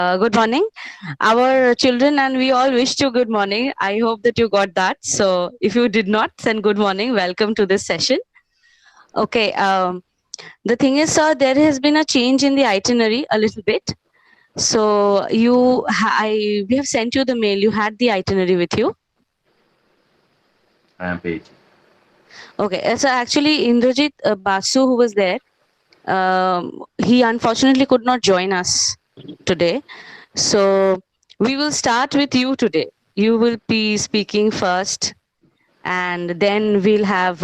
Good morning. Our children and we all wish you good morning. I hope that you got that. So, if you did not, then good morning. Welcome to this session. Okay. The thing is, sir, there has been a change in the itinerary a little bit. So, we have sent you the mail. You had the itinerary with you. I am page. Okay. So, actually, Indrajit Basu, who was there, he unfortunately could not join us today. So we will start with you today. You will be speaking first, and then we'll have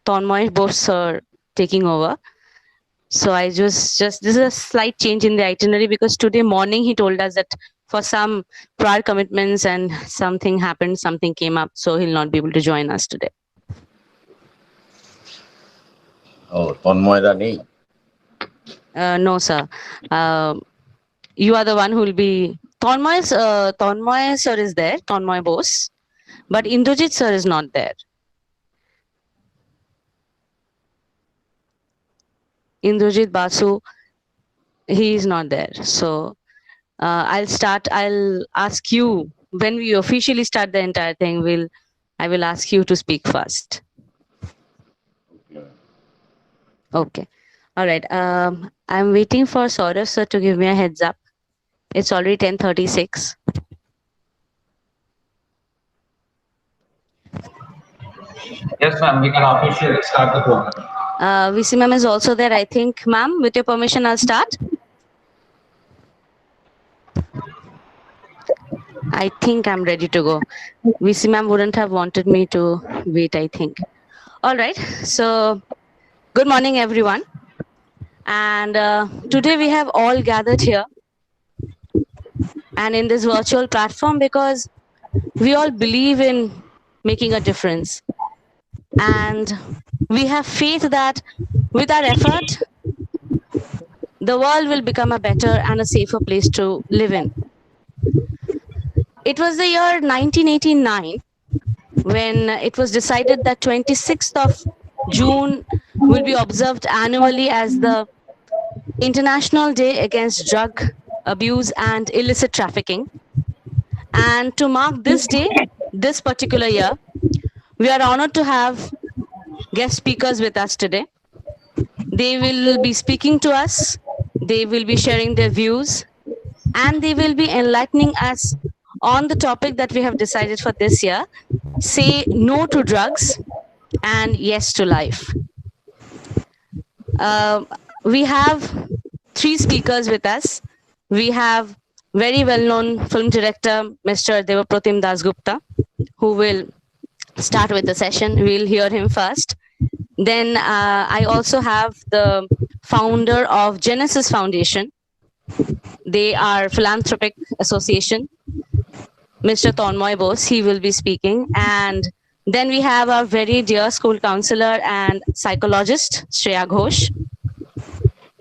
Tonmoy Bose sir taking over. So I just this is a slight change in the itinerary because today morning he told us that for some prior commitments and something happened, something came up, so he'll not be able to join us today. Oh, তন্ময়দা নেই? No, sir. You are the one who will be. Tonmoy sir is there, Tonmoy Bose, but Indrajit sir is not there. Indrajit Basu, he is not there. So I'll ask you when we officially start the entire thing. I will ask you to speak first. Okay. All right. I'm waiting for Saurav sir to give me a heads up. It's already 10:36. Yes, ma'am. We can officially start the program. VC ma'am is also there, I think. Ma'am, with your permission, I'll start. I think I'm ready to go. VC ma'am wouldn't have wanted me to wait, I think. All right. So, good morning, everyone. And today we have all gathered here and in this virtual platform because we all believe in making a difference. And we have faith that with our effort, the world will become a better and a safer place to live in. It was the year 1989 when it was decided that 26th of June will be observed annually as the International Day Against Drug Abuse and Illicit Trafficking. And to mark this day, this particular year, we are honored to have guest speakers with us today. They will be speaking to us, they will be sharing their views, and they will be enlightening us on the topic that we have decided for this year: say no to drugs and yes to life. We have three speakers with us. We have very well-known film director, Mr. Devapratim Dasgupta, who will start with the session. We'll hear him first. Then I also have the founder of Genesis Foundation. They are philanthropic association, Mr. Tonmoy Bose. He will be speaking. And then we have our very dear school counselor and psychologist, Shreya Ghosh.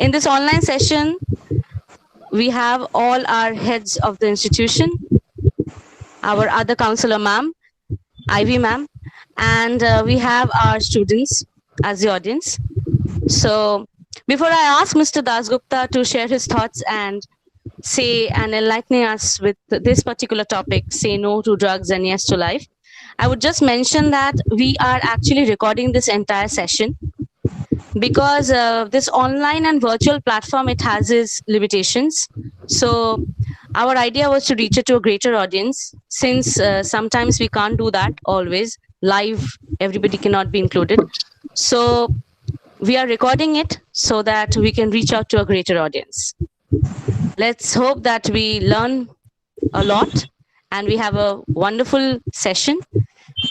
In this online session, we have all our heads of the institution, our other counselor ma'am, Ivy ma'am, and we have our students as the audience. So before I ask Mr. Dasgupta to share his thoughts and say and enlightening us with this particular topic, say no to drugs and yes to life, I would just mention that we are actually recording this entire session because this online and virtual platform, it has its limitations. So our idea was to reach it to a greater audience, since sometimes we can't do that always live, everybody cannot be included. So we are recording it so that we can reach out to a greater audience. Let's hope that we learn a lot and we have a wonderful session.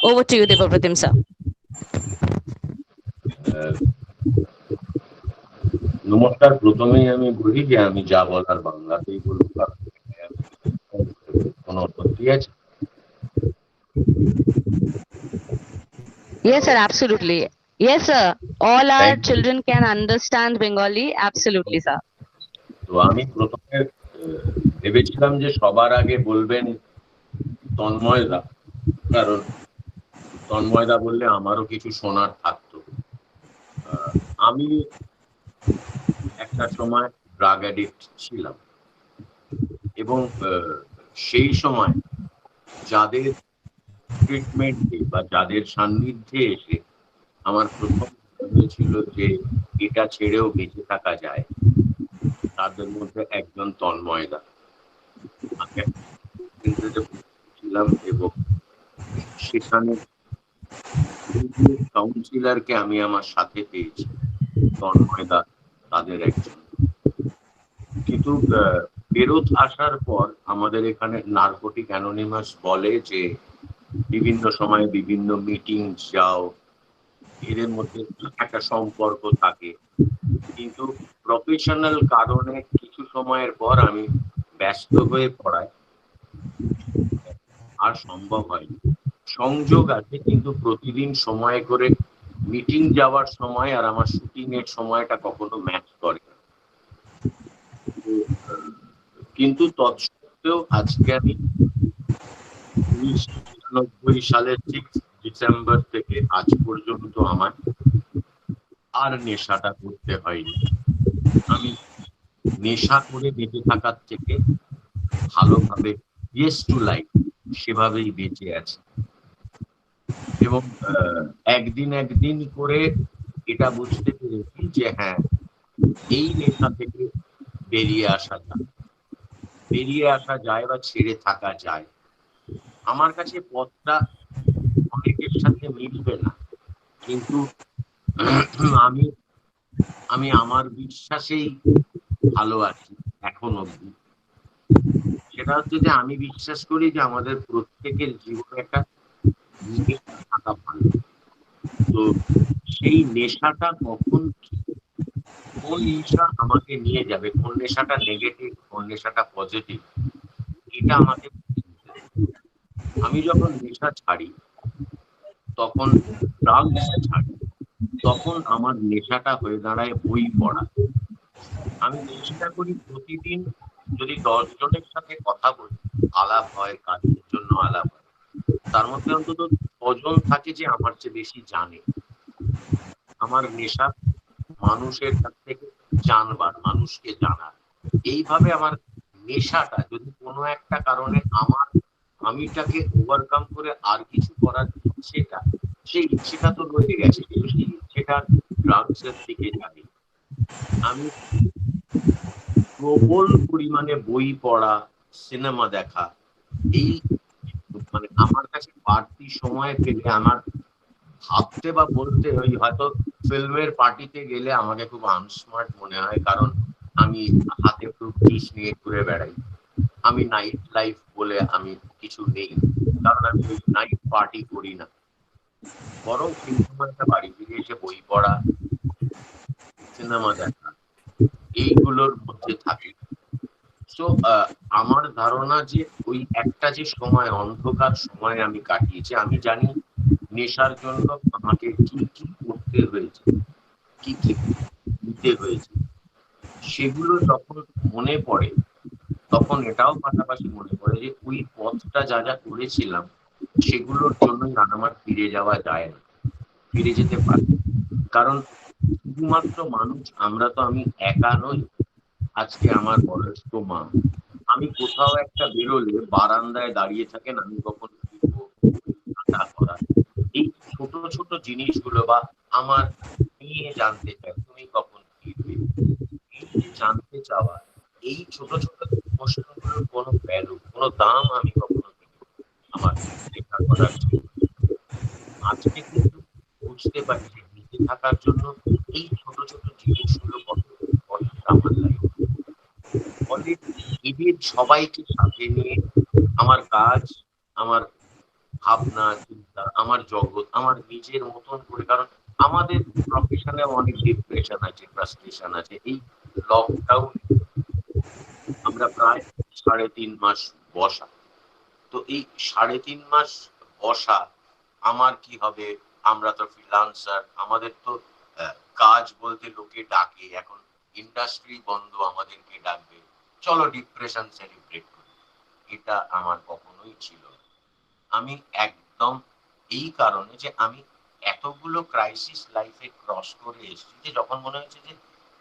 Over to you, Devapratim sir. নমস্কার। প্রথমেই আমি বলি যে আমি যা বলার বাংলাতেই বলবো, কোনো আপত্তি আছে? Yes sir, absolutely. Yes sir, all our children can understand Bengali. Absolutely sir. তো আমি প্রথমে ভেবেছিলাম যে সবার আগে বলবেন তন্ময়দা, কারণ তন্ময়দা বললে আমারও কিছু শোনার থাকতো। আমি একটা সময় ড্রাগ অ্যাডিক্ট ছিলাম, এবং সেই সময় যাদের ট্রিটমেন্টে বা যাদের সান্নিধ্যে এসে আমার প্রথম হয়েছিল যে এটা ছেড়েও বেঁচে থাকা যায়, তাদের মধ্যে একজন তন্ময় দা। আমি ছিলাম এবং সেখানে কাউন্সিলরকে আমি আমার সাথে পেয়েছি, তন্ময় দা তাদের একজন। কিন্তু ফেরত আসার পর আমাদের এখানে নার্কোটিক অ্যানোনিমাস বলে যে বিভিন্ন সময় বিভিন্ন মিটিং যাও, এদের মধ্যে একটা সম্পর্ক থাকে, কিন্তু প্রফেশনাল কারণে কিছু সময়ের পর আমি ব্যস্ত হয়ে পড়ায় আর সম্ভব হয়নি। সংযোগ আছে, কিন্তু প্রতিদিন সময় করে মিটিং যাওয়ার সময় আর আমার শুটিং এর সময়টা কখনো ম্যাচ করে না। কিন্তু তৎসত্ত্বেও আজকে আমি 1999 সালের 6 ডিসেম্বর থেকে আজ পর্যন্ত আমার আর নেশাটা করতে হয়নি। আমি নেশা করে বেঁচে থাকার থেকে ভালোভাবে ইয়েস টু লাইফ সেভাবেই বেঁচে আছি। এবং একদিন একদিন করে এটা বুঝতে পেরেছি যে হ্যাঁ, এই নেশা থেকে বেরিয়ে আসা যায়, বেরিয়ে আসা যায় বা ছেড়ে থাকা যায়। আমার কাছে পথটা অনেকের সাথে মিলবে না, কিন্তু আমি আমি আমার বিশ্বাসেই ভালো আছি এখন অব্দি। সেটা হচ্ছে যে আমি বিশ্বাস করি যে আমাদের প্রত্যেকের জীবনে একটা নেশা থাকা ভালো। তো সেই নেশাটা কখন, কোন নেশা আমাকে নিয়ে যাবে, কোন নেশাটা নেগেটিভ, কোন নেশাটা পজিটিভ, এটা আমাকে চিনতে হবে। আমি যখন নেশা ছাড়ি, তখন ড্রাগস ছাড়ি, তখন আমার নেশাটা হয়ে দাঁড়ায় বই পড়া। আমি চেষ্টা করি প্রতিদিন যদি 10 জনের সাথে কথা বলি, আলাপ হয়, কাজের জন্য আলাপ হয়, তার মধ্যে অন্তত 6 জন থাকে যে আমার চেয়ে বেশি জানে। আমার নেশা মানুষের কাছ থেকে জানবার, মানুষকে জানার। এইভাবে আমার নেশাটা যদি কোনো একটা কারণে আমার আমিটাকে ওভারকাম করে আর কিছু করার ইচ্ছেটা, সেই ইচ্ছেটা তো রয়ে গেছে, কিন্তু সেই ইচ্ছেটা ড্রাগসের দিকে যাবে। আমি প্রবল পরিমাণে বই পড়া, সিনেমা দেখা, এই মানে আমার কাছে বাড়তি সময় পেলে আমার ভাবতে বা বলতে ওই হয়তো ফিল্মের পার্টিতে গেলে আমাকে খুব আনস্মার্ট মনে হয়, কারণ আমি হাতে খুব জুস নিয়ে ঘুরে বেড়াই। আমি নাইট লাইফ বলে আমি কিছু নেই, কারণ আমি ওই নাইট পার্টি করি না। বরং সেই সময়টা বাড়ি ফিরে এসে বই পড়া, সিনেমা দেখা, এইগুলোর মধ্যে থাকি। তো আমার ধারণা যে ওই একটা যে সময়, অন্ধকার সময় আমি কাটিয়েছি, আমি জানি নেশার জন্য আমাকে কি কি করতে হয়েছে, কি কি নিতে হয়েছে, সেগুলো যখন মনে পড়ে, তখন এটাও পাশাপাশি মনে পড়ে যে ওই পথটা যা যা করেছিলাম, সেগুলোর জন্যই আর আমার ফিরে যাওয়া যায় না, ফিরে যেতে পারি। কারণ শুধুমাত্র মানুষ আমরা তো, আমি একা নই। আজকে আমার বয়স্ক মা, আমি কোথাও একটা বেরোলে বারান্দায় দাঁড়িয়ে থাকেন, আমি কখন ফিরবো, ঠান্ডা করা, এই ছোট ছোট জিনিসগুলো, বা আমার নিয়ে জানতে চাই তুমি কখন ফিরবে, এই যে জানতে চাওয়া, এই ছোট ছোট প্রশ্নগুলোর কোনো ভ্যালু, কোনো দাম আমি কখনো দিই আমার লেখা করার জন্য। আজকে কিন্তু বুঝতে পারি যে বেঁচে থাকার জন্য এই ছোট ছোট জিনিসগুলো কত ইম্পর্টেন্ট আমার লাইফ। ফলে এদের সবাইকে সাথে নিয়ে আমার কাজ, আমার ভাবনা চিন্তা, আমার জগৎ, আমার নিজের মতন করে, কারণ আমাদের প্রফেশনে অনেক ডিপ্রেশন আছে, ফ্রাস্ট্রেশন আছে। এই লকডাউন আমরা প্রায় 3.5 মাস বসা। তো এই 3.5 মাস বসা আমার কি হবে, আমরা তো ফ্রিল্যান্সার, আমাদের তো কাজ বলতে লোকে ডাকে, এখন ইন্ডাস্ট্রি বন্ধ, আমাদেরকে ডাকবে, চলো ডিপ্রেশন সেলিব্রেট করি। এটা আমার কখনোই ছিল না। আমি একদম, এই কারণে যে আমি এতগুলো ক্রাইসিস লাইফে ক্রস করে এসেছি, যে যখন মনে হয়েছে যে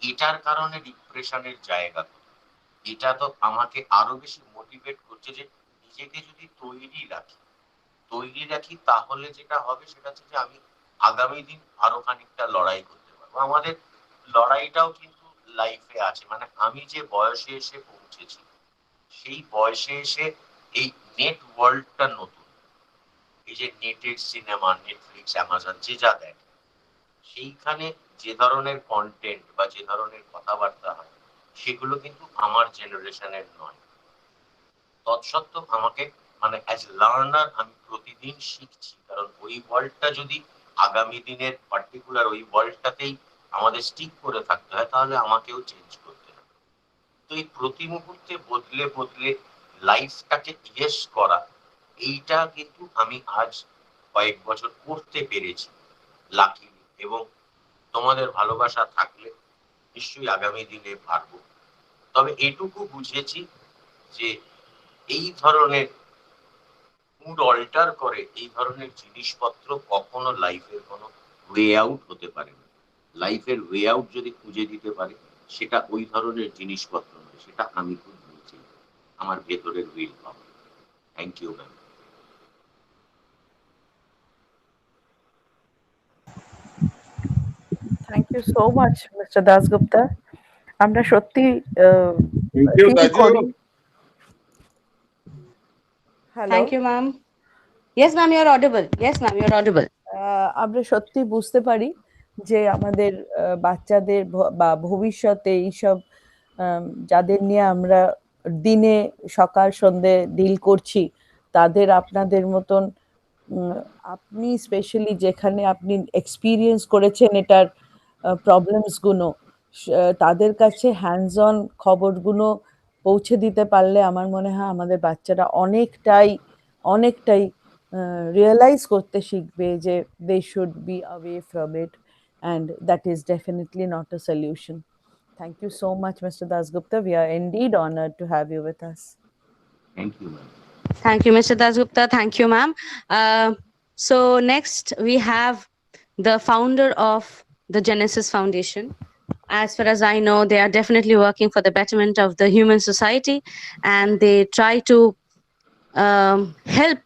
এটার কারণে ডিপ্রেশনের জায়গা কোথায়? এটা তো আমাকে আরো বেশি মোটিভেট করছে যে নিজেকে যদি তৈরি রাখি তাহলে যেটা হবে সেটা হচ্ছে যে আমি আগামী দিন আরো খানিকটা লড়াই করতে পারবো। আমাদের লড়াইটাও কিন্তু লাইফে আছে, মানে আমি যে বয়সে এসে পৌঁছেছি সেই বয়সে এসে এই নেট ওয়ার্ল্ডটা নতুন, এই যে নেটের সিনেমা, নেটফ্লিক্স, অ্যামাজন যে যা দেয়, সেইখানে যে ধরনের কন্টেন্ট বা যে ধরনের কথাবার্তা হয় সেগুলো কিন্তু আমার জেনারেশনের নয়। তৎসত্ত্বেও আমাকে মানে অ্যাজ লার্নার আমি প্রতিদিন শিখছি, কারণ ওই ওয়ার্ল্ডটা যদি আগামী দিনের পার্টিকুলার ওই ওয়ার্ল্ডটাতেই আমাদের স্টিক করে থাকতে হয় তাহলে আমাকেও চেঞ্জ করতে হবে। তো এই প্রতি মুহূর্তে বদলে বদলে লাইফটাকে ইয়েস করা, এইটা কিন্তু আমি আজ কয়েক বছর করতে পেরেছি লাকিলি, এবং তোমাদের ভালোবাসা থাকলে নিশ্চয়ই আগামী দিনে পারবো। তবে এটুকু বুঝেছি যে এই ধরনের মুড অল্টার করে এই ধরনের জিনিসপত্র কখনো লাইফের কোনো ওয়ে আউট হতে পারে না। লাইফের ওয়ে আউট যদি খুঁজে দিতে পারে সেটা ওই ধরনের জিনিসপত্র নয়, সেটা আমি খুব বুঝি, আমার ভেতরের will power. Thank you ma'am. Thank you so much mister Dasgupta. আমরা সত্যি Thank you, ফিল Taju. করি। Hello, Thank you, ma'am. Yes, ma'am, you're audible. Yes, ma'am, you're audible. আমরা সত্যি বুঝতে পারি যে আমাদের বাচ্চাদের বা ভবিষ্যতে এইসব যাদের নিয়ে আমরা দিনে সকাল সন্ধে ডিল করছি তাদের আপনাদের মতন আপনি স্পেশালি যেখানে আপনি এক্সপিরিয়েন্স করেছেন এটার প্রবলেমসগুলো তাদের কাছে হ্যান্ডস অন খবরগুলো পৌঁছে দিতে পারলে আমার মনে হয় আমাদের বাচ্চারা অনেকটাই রিয়েলাইজ করতে শিখবে যে they should be away from it, and that is definitely not a solution. Thank you so much, Mr. Dasgupta. We are indeed honored to have you with us. Thank you ma'am. Thank you, Mr. Dasgupta. Thank you, ma'am. So next we have the founder of the Genesis Foundation. As far as I know, they are definitely working for the betterment of the human society, and they try to help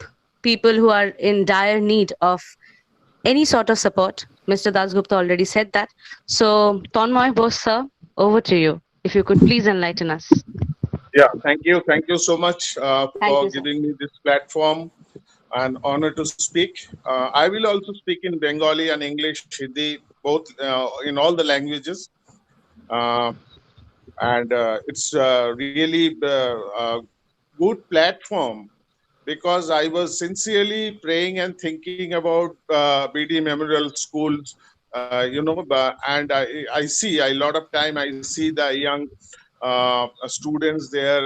people who are in dire need of any sort of support. Mr. Dasgupta already said that. So, Tonmoy Bose, sir, over to you. If you could please enlighten us. Yeah, thank you. Thank you so much Thank for you, sir. giving me this platform and honor to speak. I will also speak in Bengali and English, Hindi, both in all the languages. Uh, and it's really a good platform because I was sincerely praying and thinking about BD Memorial Schools, and I see a lot of time I see the young students there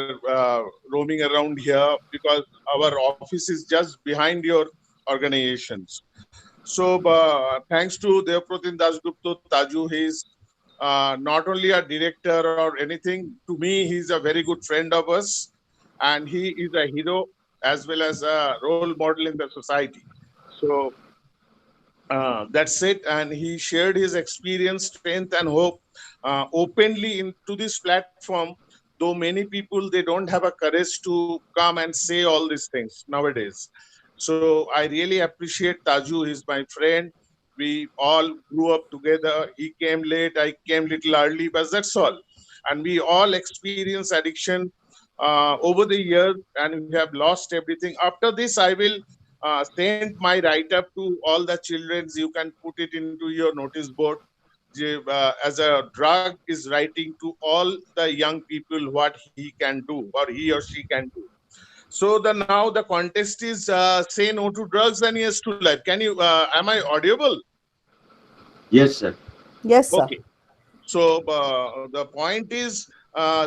roaming around here because our office is just behind your organizations. So thanks to Devpratim Dasgupta Taju, he's not only a director or anything. To me, he's a very good friend of us, and he is a hero as well as a role model in the society. So that's it. And he shared his experience, strength, and hope openly into this platform. Though many people they don't have a courage to come and say all these things nowadays. So I really appreciate Taju. He's my friend. We all grew up together. He came late. I came little early, but that's all. And we all experience addiction over the years, and we have lost everything. After this, I will send my write-up to all the children. You can put it into your notice board. As a drug is writing to all the young people what he can do or he or she can do. So now the contest is say no to drugs and yes to life. Can you? Am I audible? Yes, sir. Yes, sir. Okay. So the point is,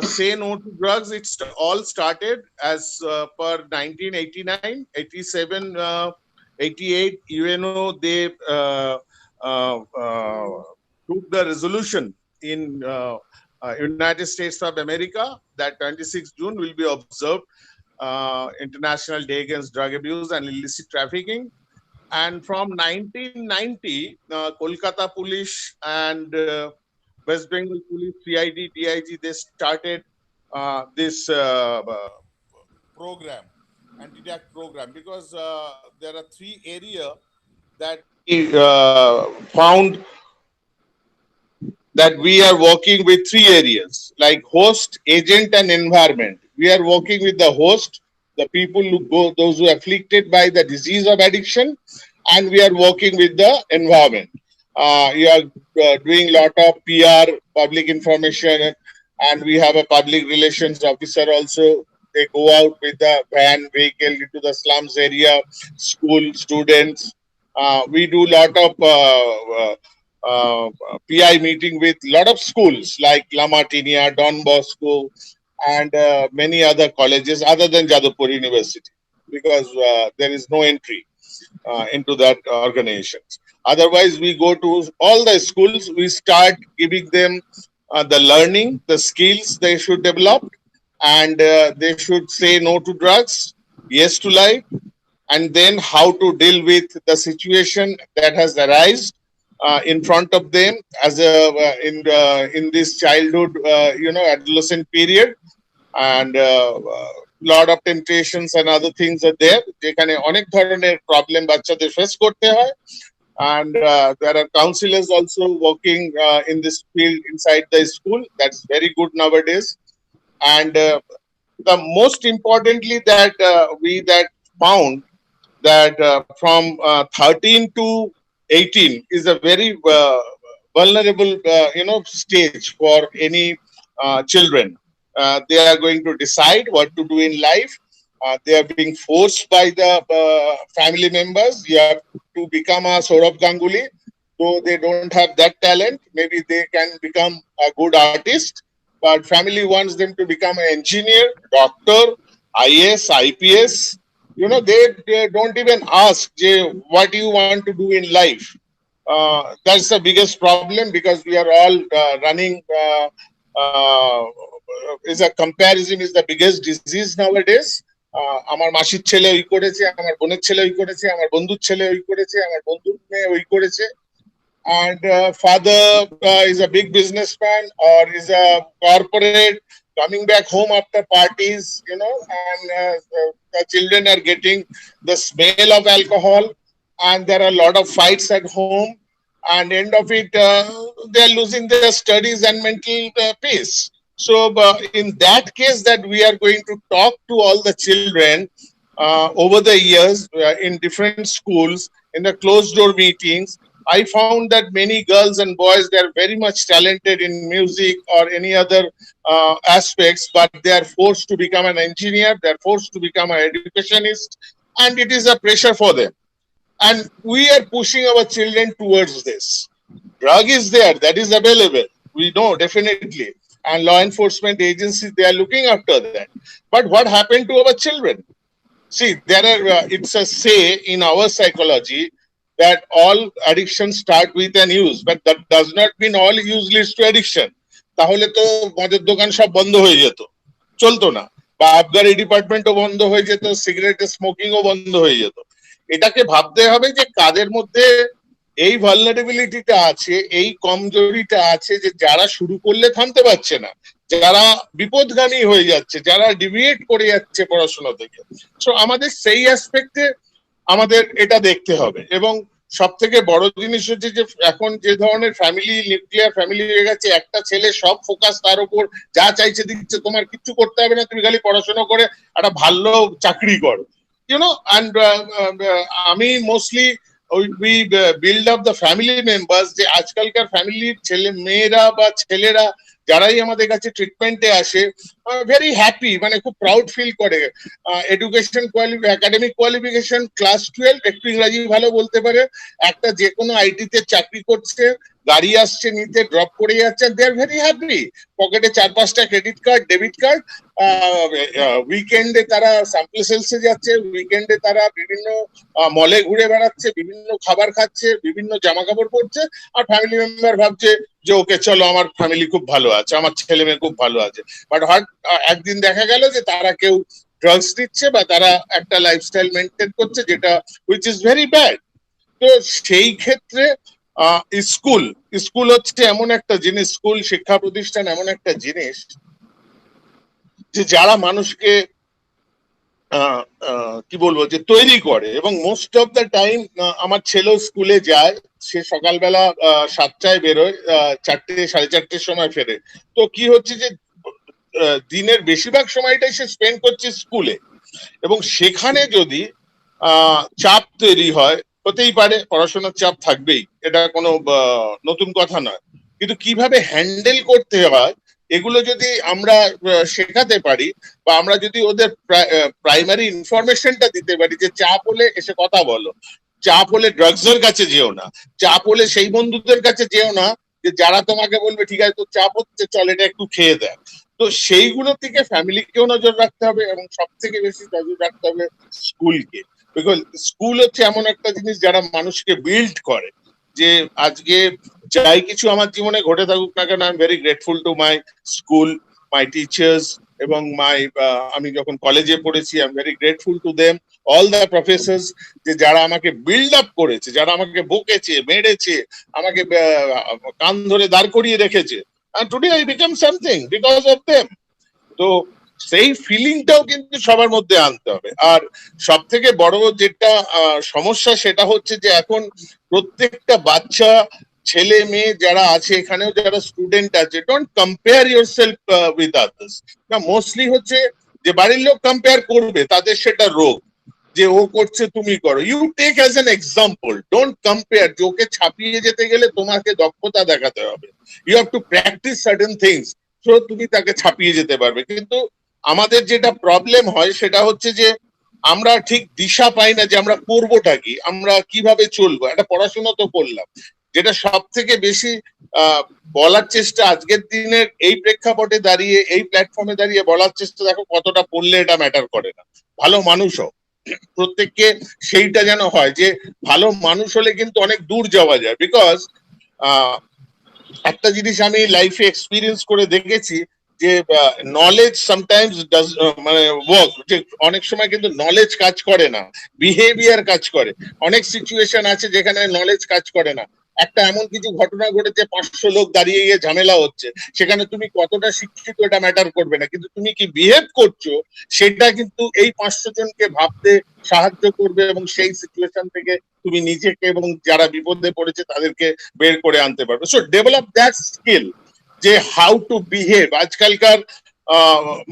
say no to drugs. It's all started as per 1989, 87, 88. UNO they took the resolution in United States of America that 26 June will be observed International Day Against Drug Abuse and Illicit Trafficking. And from 1990, Kolkata Police and West Bengal Police, CID, DIG, they started this program, anti-DAC program, because there are three areas that we found that we are working with three areas like host, agent, and environment. We are working with the host, the people who go, those who are afflicted by the disease of addiction, and we are working with the environment. You are doing a lot of PR, public information, and we have a public relations officer also. They go out with the van vehicle into the slums area, school students. We do a lot of PI meeting with a lot of schools like La Martinia, Don Bosco, and many other colleges other than Jadavpur University, because there is no entry into that organizations. Otherwise, we go to all the schools, we start giving them the learning, the skills they should develop, and they should say no to drugs, yes to life, and then how to deal with the situation that has arisen in front of them as a in this childhood, adolescent period, and lot of temptations and other things are there. যেখানে অনেক ধরনের problem বাচ্চাদের face করতে হয়, and there are counselors also working in this field inside the school. That's very good nowadays. And the most importantly that we that found that from 13 to 18 is a very vulnerable stage for any children. They are going to decide what to do in life. They are being forced by the family members. You have to become a Saurabh Ganguly. Though they don't have that talent, maybe they can become a good artist. But family wants them to become an engineer, doctor, IS, IPS. They don't even ask, what do you want to do in life? That's the biggest problem, because we are all running. Is a comparison is the biggest disease nowadays. আমার মাসির ছেলে ওই করেছে, আমার বোনের ছেলে ওই করেছে, আমার বন্ধুর ছেলে ওই করেছে, আমার বন্ধুর মেয়ে ওই করেছে, and father is a big businessman or is a corporate coming back home after parties, and the children are getting the smell of alcohol, and there are a lot of fights at home, and end of it they are losing their studies and mental peace. So in that case, that we are going to talk to all the children over the years in different schools, in the closed door meetings. I found that many girls and boys, they are very much talented in music or any other aspects, but they are forced to become an engineer, they are forced to become an educationist, and it is a pressure for them. And we are pushing our children towards this. Drug is there, that is available, we know definitely, and law enforcement agencies, they are looking after that. But what happened to our children? See, there are it's a say in our psychology that all addictions start with an use, but that does not mean all use leads to addiction. তাহলে তো মদের দোকান সব বন্ধ হয়ে যেত, চলতো না, বা আবগারি ডিপার্টমেন্টও বন্ধ হয়ে যেত, সিগারেটের স্মোকিংও বন্ধ হয়ে যেত। এটাকে ভাবতে হবে যে কাদের মধ্যে এই ভালনারেবিলিটিটা আছে, এই কমজোরিটা আছে, যে যারা শুরু করলে থামতে পারছে না, যারা বিপদগামী হয়ে যাচ্ছে, যারা ডিভিয়েট করে যাচ্ছে পড়াশোনা থেকে। সো আমাদের সেই অ্যাসপেক্টে আমাদের এটা দেখতে হবে। এবং সব থেকে বড় জিনিস হচ্ছে যে এখন যে ধরনের ফ্যামিলি, নিউক্লিয়ার ফ্যামিলি হয়ে গেছে, একটা ছেলে সব ফোকাস তার উপর, যা চাইছে দিচ্ছে, তোমার কিচ্ছু করতে হবে না, তুমি খালি পড়াশোনা করে একটা ভালো চাকরি করো, and আমি mostly we build up the family members, যে আজকালকার ফ্যামিলির ছেলে মেয়েরা বা ছেলেরা যারাই আমাদের কাছে ট্রিটমেন্টে আসে, ভেরি হ্যাপি, মানে খুব প্রাউড ফিল করে। এডুকেশন একাডেমিক কোয়ালিফিকেশন ক্লাস 12, একটু ইংরাজি ভালো বলতে পারে, একটা যে কোনো আইটিতে চাকরি করছে, গাড়ি আসছে নিতে, ড্রপ করে যাচ্ছে, দে আর ভেরি হ্যাপি। পকেটে 4-5টা ক্রেডিট কার্ড, ডেবিট কার্ড, উইকেন্ডে তারা স্যাম্পল সেলসে যাচ্ছে, উইকেন্ডে তারা বিভিন্ন মলে ঘুরে বেড়াচ্ছে, বিভিন্ন খাবার খাচ্ছে, বিভিন্ন জামা কাপড় পরছে, আর ফ্যামিলি মেম্বার ভাবছে যে ওকে চলো আমার ফ্যামিলি খুব ভালো আছে, আমার ছেলে মেয়ে খুব ভালো আছে। বাট একদিন দেখা গেল যে তারা কেউ ড্রাগস দিচ্ছে বা তারা একটা লাইফস্টাইল মেনটেন করছে, যেটা হুইচ ইজ ভেরি ব্যাড। তো সেই ক্ষেত্রে স্কুল হচ্ছে এমন একটা জিনিস, স্কুল শিক্ষা প্রতিষ্ঠান এমন একটা জিনিস যে যারা মানুষকে কি বলবো যে তৈরি করে, এবং মোস্ট অফ দ্য টাইম আমার ছেলেও স্কুলে যায়, সে সকালবেলা 7টায় বেরোয়, 4টে 4:30 সময় ফেরে। তো কি হচ্ছে যে দিনের বেশিরভাগ সময়টাই সে স্পেন্ড করছে স্কুলে, এবং সেখানে যদি চাপ তৈরি হয়, হতেই পারে, পড়াশোনার চাপ থাকবেই, এটা কোনো নতুন কথা নয়, কিন্তু কিভাবে হ্যান্ডেল করতে হয় এগুলো যদি আমরা শেখাতে পারি, বা আমরা যদি ওদের প্রাইমারি ইনফরমেশনটা দিতে পারি যে চাপ হলে এসে কথা বলো, চাপ হলে ড্রাগস এর কাছে যেও না, চাপ হলে সেই বন্ধুদের কাছে যেও না যে যারা তোমাকে বলবে ঠিক আছে তোর চাপ হচ্ছে চল এটা একটু খেয়ে দেয়। তো সেইগুলোর দিকে ফ্যামিলিকেও নজর রাখতে হবে, এবং সব থেকে বেশি নজর রাখতে হবে স্কুলকে, বিকজ স্কুল হচ্ছে এমন একটা জিনিস যারা মানুষকে বিল্ড করে। যে আজকে যাই কিছু আমার জীবনে ঘটে থাকুক না কেন, I am very grateful to my school, my teachers, এবং আমি যখন কলেজে পড়েছি I am very grateful to them, all the Professor's, যে যারা আমাকে বিল্ড আপ করেছে, যারা আমাকে বকেছে, মেরেছে, আমাকে কান ধরে দাঁড় করিয়ে রেখেছে, and today I become something because of them. তো সেই ফিলিংটাও কিন্তু সবার মধ্যে আনতে হবে। আর সব থেকে বড় যেটা সমস্যা সেটা হচ্ছে যে এখন প্রত্যেকটা বাচ্চা, ছেলে মেয়ে যারা আছে, এখানেও যারা স্টুডেন্ট আছে, don't compare yourself with others. না, মোস্টলি হচ্ছে যে বাড়ির লোক কম্পেয়ার করবে, তাদের সেটা রোগ, যে ও করছে তুমি করো। You take as an example, don't compare. যে ওকে ছাপিয়ে যেতে গেলে তোমাকে দক্ষতা দেখাতে হবে, you have to practise certain things, so তুমি তাকে ছাপিয়ে যেতে পারবে। কিন্তু আমাদের যেটা প্রবলেম হয় সেটা হচ্ছে যে আমরা ঠিক দিশা পাই না যে আমরা করবোটা কি, আমরা কিভাবে চলবো। একটা পড়াশোনা তো করলাম, যেটা সব থেকে বেশি বলার চেষ্টা আজকের দিনের এই প্রেক্ষাপটে দাঁড়িয়ে, এই প্ল্যাটফর্মে দাঁড়িয়ে বলার চেষ্টা, দেখো কতটা পড়লে এটা ম্যাটার করে না, ভালো মানুষ হোক, প্রত্যেককে সেইটা যেন হয় যে ভালো মানুষ হলে কিন্তু অনেক দূর যাওয়া যায়। বিকজ একটা জিনিস আমি লাইফে এক্সপিরিয়েন্স করে দেখেছি যে নলেজ সামটাইমস ডাজ মানে ওয়ার্ক, যে অনেক সময় কিন্তু নলেজ কাজ করে না, বিহেভিয়ার কাজ করে। অনেক সিচুয়েশন আছে যেখানে নলেজ কাজ করে না। একটা এমন কিছু ঘটনা ঘটেছে, 500 লোক দাঁড়িয়ে গিয়ে ঝামেলা হচ্ছে, সেখানে তুমি কতটা শিক্ষিত এটা ম্যাটার করবে না, কিন্তু তুমি কি বিহেভ করছো সেটা কিন্তু এই 500 জনকে ভাবতে সাহায্য করবে, এবং সেই সিচুয়েশন থেকে তুমি নিজেকে এবং যারা বিপদে পড়েছে তাদেরকে বের করে আনতে পারবে। সো ডেভেলপ দ্যাট স্কিল, যে হাউ টু বিহেভ। আজকালকার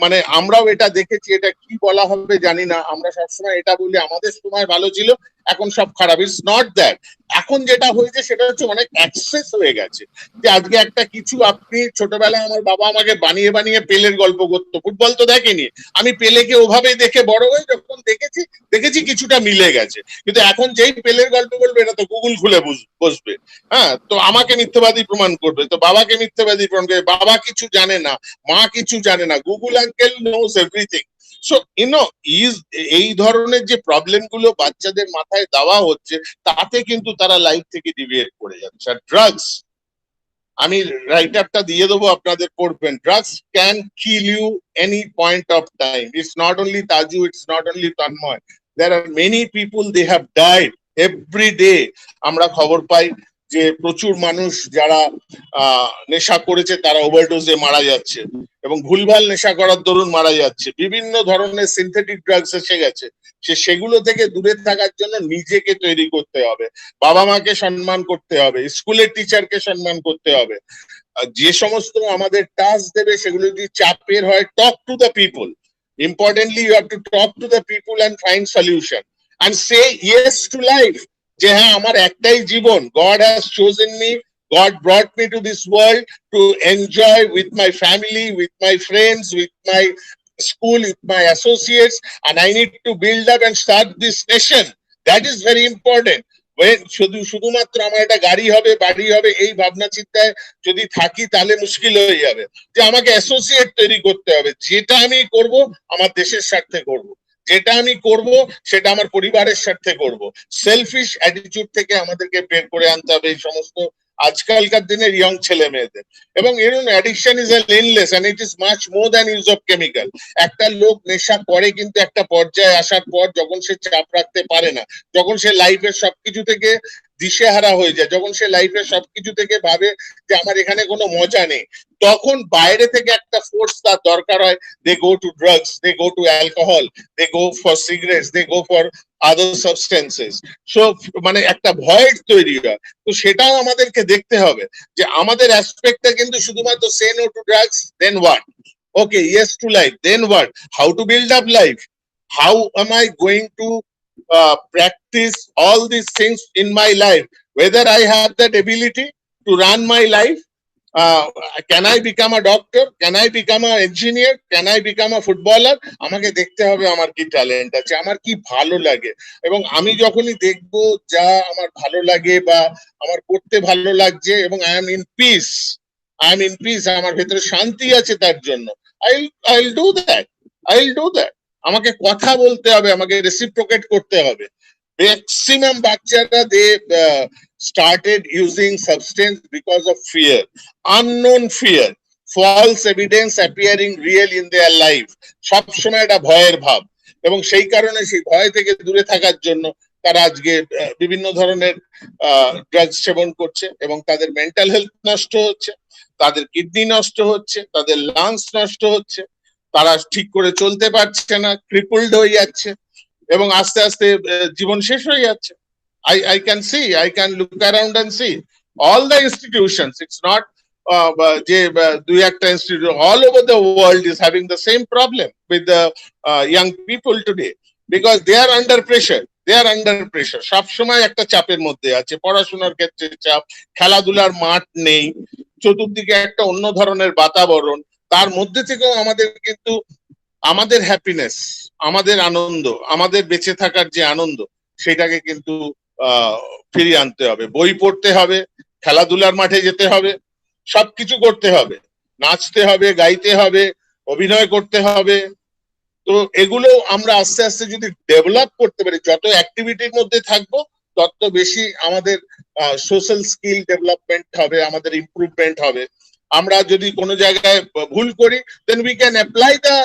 মানে আমরাও এটা দেখেছি, এটা কি বলা হবে জানি না, আমরা সবসময় এটা বলি আমাদের সময় ভালো ছিল, এখন সব খারাপ। It's not that. এখন যেটা হয়েছে সেটা হচ্ছে অনেক অ্যাক্সেস হয়ে গেছে, যে আজকে একটা কিছু, আপনি ছোটবেলায় আমার বাবা আমাকে বানিয়ে বানিয়ে পেলের গল্প করতো, ফুটবল তো দেখেনি, আমি পেলেকে ওভাবে দেখে বড় হয়ে যখন দেখেছি কিছুটা মিলে গেছে। কিন্তু এখন যেই পেলের গল্প বলবে এটা তো গুগল খুলে বসবে, হ্যাঁ, তো আমাকে মিথ্যাবাদী প্রমাণ করবে, তো বাবাকে মিথ্যাবাদী প্রমাণ করবে, বাবা কিছু জানে না, মা কিছু জানে না, Google uncle knows everything. So এই ধরনের যে প্রবলেম গুলো বাচ্চাদের মাথায় দেওয়া হচ্ছে, তাতে কিন্তু তারা লাইফ থেকে ডিভিয়েট করে যাচ্ছে। আর ড্রাগস, আমি রাইট আপটা দিয়ে দেবো, আপনাদের পড়বেন। Drugs can kill you any point of time. It's not only Taju, it's not only Tanmoy, there are many people, they have died every day. আমরা খবর পাই যে প্রচুর মানুষ যারা নেশা করেছে তারা ওভারডোজে মারা যাচ্ছে, এবং ভুলভাল নেশা করার দরুন মারা যাচ্ছে। বিভিন্ন ধরনের সিনথেটিক ড্রাগস এসে গেছে, সেগুলো থেকে দূরে থাকার জন্য নিজেকে তৈরি করতে হবে, বাবা মাকে সম্মান করতে হবে, স্কুলের টিচারকে সম্মান করতে হবে। যে সমস্ত আমাদের টাস্ক দেবে সেগুলো যদি চাপের হয়, talk to the people. Importantly you have to talk to the people and find solution and say yes to life, যে হ্যাঁ আমার একটাই জীবন, God has chosen me, God brought me to this world to enjoy with my family, with my friends, with my school, with my associates, and I need to build up and start this nation. That is very important. শুধুমাত্র আমার একটা গাড়ি হবে, বাড়ি হবে, এই ভাবনা চিন্তায় যদি থাকি তাহলে মুশকিল হয়ে যাবে। যে আমাকে অ্যাসোসিয়েট তৈরি করতে হবে, যেটা আমি করব আমার দেশের স্বার্থে করব, যেটা আমি করব সেটা আমার পরিবারের স্বার্থে করব। সেলফিশ অ্যাটিটিউড থেকে আমাদেরকে বের করে আনতে হবে এই সমস্ত আজকালকার দিনের ইয়ং ছেলে মেয়েদের। এবং এরকম addiction is endless and it is much more than use of chemical. একটা লোক নেশা করে কিন্তু একটা পর্যায়ে আসার পর, যখন সে চাপ রাখতে পারে না, যখন সে লাইফের সবকিছু থেকে দিশেহারা হয়ে যায়, যখন সে লাইফে সবকিছু থেকে ভাবে যে আমার এখানে কোনো মজা নেই, তখন বাইরে থেকে একটা ফোর্স তার দরকার হয়। They go to drugs, they go to alcohol, they go for cigarettes, they go for other substances. So মানে একটা ভয়েড তৈরি হয়। তো সেটাও আমাদেরকে দেখতে হবে যে আমাদের অ্যাসপেক্টটা কিন্তু শুধুমাত্র say no to drugs, then what, okay, yes to life, then what, how to build up life, how am I going to practice all these things in my life, whether I have that ability to run my life. Can I become a doctor, can I become an engineer, can I become a footballer? আমাকে দেখতে হবে আমার কি talent আছে, আমার কি ভালো লাগে, এবং আমি যখনই দেখবো যা আমার ভালো লাগে বা আমার করতে ভালো লাগছে এবং আই এম ইন পিস, আমার ভেতরে শান্তি আছে, তার জন্য I'll do that. আমাকে কথা বলতে হবে, আমাকে রেসিপ্রোকেট করতে হবে। ম্যাক্সিমাম বাচ্চারা দে started using substance because of fear, unknown fear, false evidence appearing real in their life. সবসময় একটা ভয়ের ভাব, এবং সেই কারণে সেই ভয় থেকে দূরে থাকার জন্য তারা আজকে বিভিন্ন ধরনের ড্রাগস সেবন করছে, এবং তাদের মেন্টাল হেলথ নষ্ট হচ্ছে, তাদের কিডনি নষ্ট হচ্ছে, তাদের লাংস নষ্ট হচ্ছে, তারা ঠিক করে চলতে পারছে না, ক্রিপলড হয়ে যাচ্ছে, এবং আস্তে আস্তে জীবন শেষ হয়ে যাচ্ছে। I can look around and see all the institutions. It's not যে দুই একটা institute, all over the world is having the same problem with the young people today, because they are under pressure. সব সময় একটা চাপের মধ্যে আছে, পড়াশোনার ক্ষেত্রে চাপ, খেলাধুলার মাঠ নেই, চতুর্দিকে একটা অন্য ধরনের বাতাবরণ, তার মধ্যে থেকেও আমাদের কিন্তু আমাদের হ্যাপিনেস, আমাদের আনন্দ, আমাদের বেঁচে থাকার যে আনন্দ, সেটাকে কিন্তু ফিরিয়ে আনতে হবে। বই পড়তে হবে, খেলাধুলার মাঠে যেতে হবে, সবকিছু করতে হবে, নাচতে হবে, গাইতে হবে, অভিনয় করতে হবে। তো এগুলো আমরা আস্তে আস্তে যদি ডেভেলপ করতে পারি, যত অ্যাক্টিভিটির মধ্যে থাকবো তত বেশি আমাদের সোশ্যাল স্কিল ডেভেলপমেন্ট হবে, আমাদের ইমপ্রুভমেন্ট হবে। আমরা যদি কোনো জায়গায় ভুল করি, then we can apply the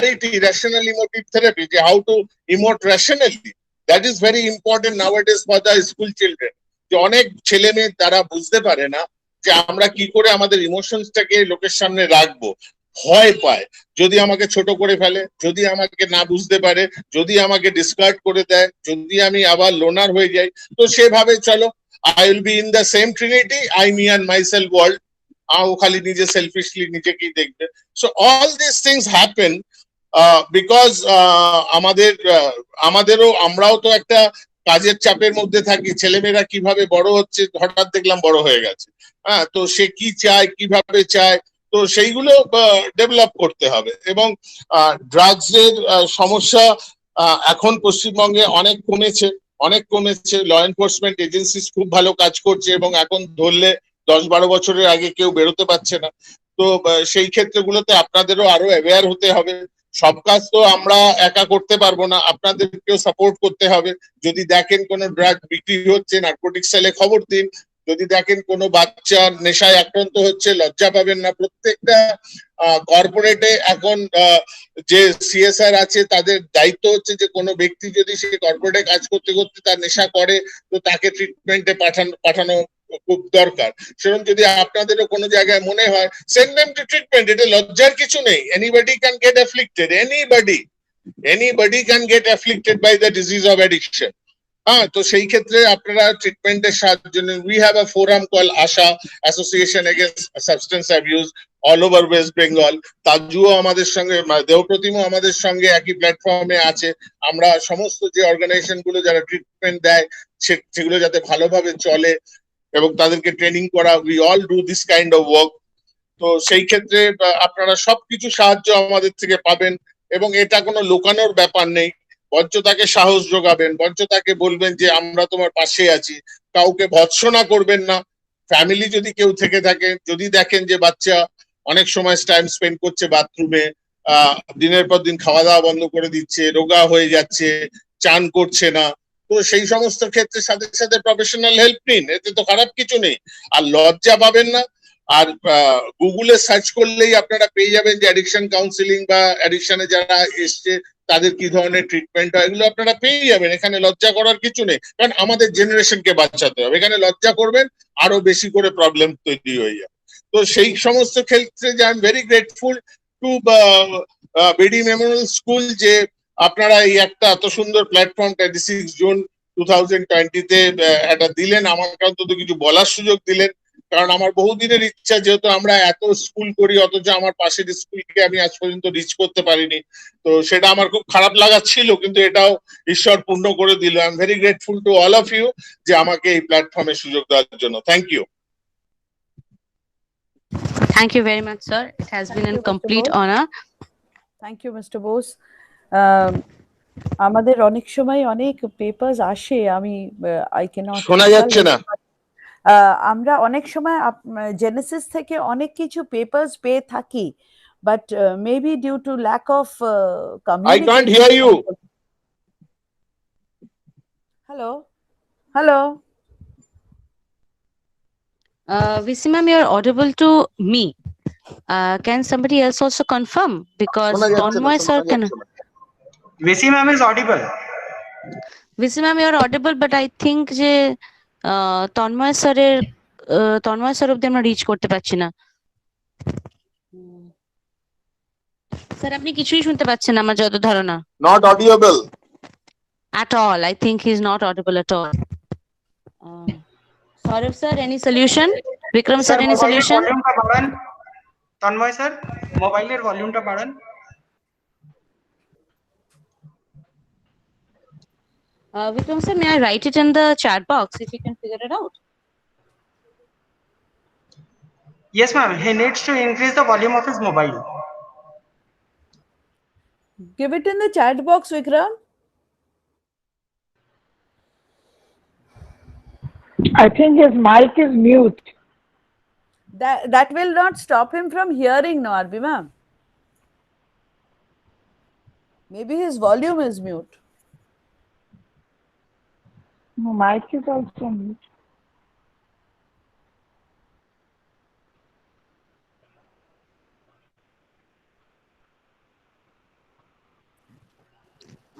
RET, rational emotive therapy, যে how to emote rationally. That is very important nowadays for the school children. যে অনেক ছেলে মেয়ে তারা বুঝতে পারে না যে আমরা কি করে আমাদের ইমোশনসটাকে লোকের সামনে রাখবো, ভয় পায় যদি আমাকে ছোট করে ফেলে, যদি আমাকে না বুঝতে পারে, যদি আমাকে ডিসকার্ড করে দেয়, যদি আমি আবার লোনার হয়ে যাই, তো সেভাবে চলো I will be in the same trinity, I, me and myself world. ও খালি নিজে সেলফিশলি নিজেকেই দেখবে। So all this things happen because আমাদেরও, আমরাও তো একটা কাজের চাপের মধ্যে থাকি। ছেলেমেয়েরা কিভাবে বড় হচ্ছে, হঠাৎ দেখলাম বড় হয়ে গেছে, হ্যাঁ, তো সে কি চায়, কিভাবে চায়, তো সেইগুলো ডেভেলপ করতে হবে। এবং ড্রাগস এর সমস্যা এখন পশ্চিমবঙ্গে অনেক কমেছে। ল এনফোর্সমেন্ট এজেন্সিস খুব ভালো কাজ করছে, এবং এখন ধরলে 10-12 বছরের আগে কেউ বেরোতে পারছে না। তো সেই ক্ষেত্রগুলোতে আপনাদেরও আরো অ্যাওয়্যার হতে হবে। সব কাজ তো আমরা একা করতে পারবো না, আপনাদেরকেও সাপোর্ট করতে হবে। যদি দেখেন কোনো ড্রাগ বিক্রি হচ্ছে, নার্কোটিক সেলে খবর দিন। যদি দেখেন কোনো বাচ্চা নেশায় আক্রান্ত হচ্ছে, লজ্জা পাবেন না। প্রত্যেকটা কর্পোরেটে এখন যে CSR আছে, তাদের দায়িত্ব হচ্ছে যে কোনো ব্যক্তি যদি সে কর্পোরেটে কাজ করতে করতে তার নেশা করে, তো তাকে ট্রিটমেন্টে পাঠানো খুব দরকার। সেরকম যদি আপনাদেরও কোনো জায়গায় মনে হয়, সেন্ড দেম টু ট্রিটমেন্ট। এটা লজ্জার কিছু নেই। Anybody can get afflicted, anybody can get afflicted by the disease of addiction. হ্যাঁ, তো সেই ক্ষেত্রে আপনারা ট্রিটমেন্টের সাহায্যের জন্য we have a forum call ASHA, association against substance abuse, all over West Bengal. তাজুও আমাদের সঙ্গে, দেবপ্রতিমও আমাদের সঙ্গে একই প্ল্যাটফর্মে আছে। আমরা সমস্ত যে অর্গানাইজেশন গুলো যারা ট্রিটমেন্ট দেয়, সেগুলো যাতে ভালোভাবে চলে এবং তাদেরকে ট্রেনিং করা, we all do this kind of work. তো সেই ক্ষেত্রে আপনারা সবকিছু সাহায্য আমাদের থেকে পাবেন, এবং এটা কোনো লুকানোর ব্যাপার নেই। বঞ্চ তাকে সাহস যোগাবেন, বঞ্চ তাকে বলবেন যে আমরা তোমার পাশে আছি। কাউকে ভৎসনা করবেন না। ফ্যামিলি যদি কেউ থেকে থাকে, যদি দেখেন যে বাচ্চা অনেক সময় টাইম স্পেন্ড করছে বাথরুমে, দিনের পর দিন খাওয়া দাওয়া বন্ধ করে দিচ্ছে, রোগা হয়ে যাচ্ছে, চান করছে না, তো সেই সমস্ত ক্ষেত্রে সাথে সাথে প্রফেশনাল হেল্প নিন, এতে তো খারাপ কিছু নেই। আর লজ্জা পাবেন না। আর গুগলে সার্চ করলেই আপনারা পেয়ে যাবেন যে অ্যাডিকশন কাউন্সিলিং বা অ্যাডিকশনে যারা এসছে তাদের কি ধরনের ট্রিটমেন্ট হয়, এগুলো আপনারা পেয়ে যাবেন। এখানে লজ্জা করার কিছু নেই, কারণ আমাদের জেনারেশনকে বাঁচাতে হবে। এখানে লজ্জা করবেন আরো বেশি করে প্রবলেম তৈরি হয়ে যাবে। তো সেই সমস্ত ক্ষেত্রে যে I am very grateful to BD Memorial school যে আপনারা এই একটা এত সুন্দর প্ল্যাটফর্ম 26 জুন 2020-তে একটা দিলেন, আমাকে অন্তত কিছু বলার সুযোগ দিলেন। কারণ আমার বহুদিনের ইচ্ছা, যেহেতু আমরা এত স্কুল করি অথচ আমার পাশের স্কুলকে আমি আজ পর্যন্ত রিচ করতে পারিনি, তো সেটা আমার খুব খারাপ লাগা ছিল, কিন্তু এটাও ঈশ্বর পূর্ণ করে দিল। I am very grateful to all of you যে আমাকে এই প্ল্যাটফর্মে সুযোগ দেওয়ার জন্য। Thank you. Thank you very much, sir. It has been a you, Mr. complete Bose. honor. Thank you mister Bose. আমাদের অনেক সময় অনেক পেপার্স আসে, আমি আই ক্যানট শোনা যাচ্ছে না। আমরা অনেক সময় জেনেসিস থেকে অনেক কিছু পেপার্স পেয়ে থাকি, but maybe due to lack of I can't hear you. Hello hello VC ma'am, you're audible to me. Can somebody else also confirm? Because শোনা যাচ্ছে না, Tonmoy শোনা sir can. যাচ্ছে না। VC ma'am is audible. VC ma'am, you're audible, but I think যে Tanmoy sir অব্দি আমরা rich করতে পারছি না। স্যার আপনি কিছুই শুনতে পাচ্ছেন না, আমার যত ধারণা। Not audible. At all. I think he's not audible at all. Saurav sir, any solution? Vikram sir, any solution? ভলিউমটা বাড়ান তন্ময় স্যার, মোবাইলের ভলিউমটা বাড়ান। Vikram sir, may I write it in the chat box if you can figure it out? Yes ma'am, he needs to increase the volume of his mobile. give it in the chat box, Vikram. I think his mic is mute. That will not stop him from hearing, no, Arbi ma'am. Maybe his volume is mute. No, mic is also mute.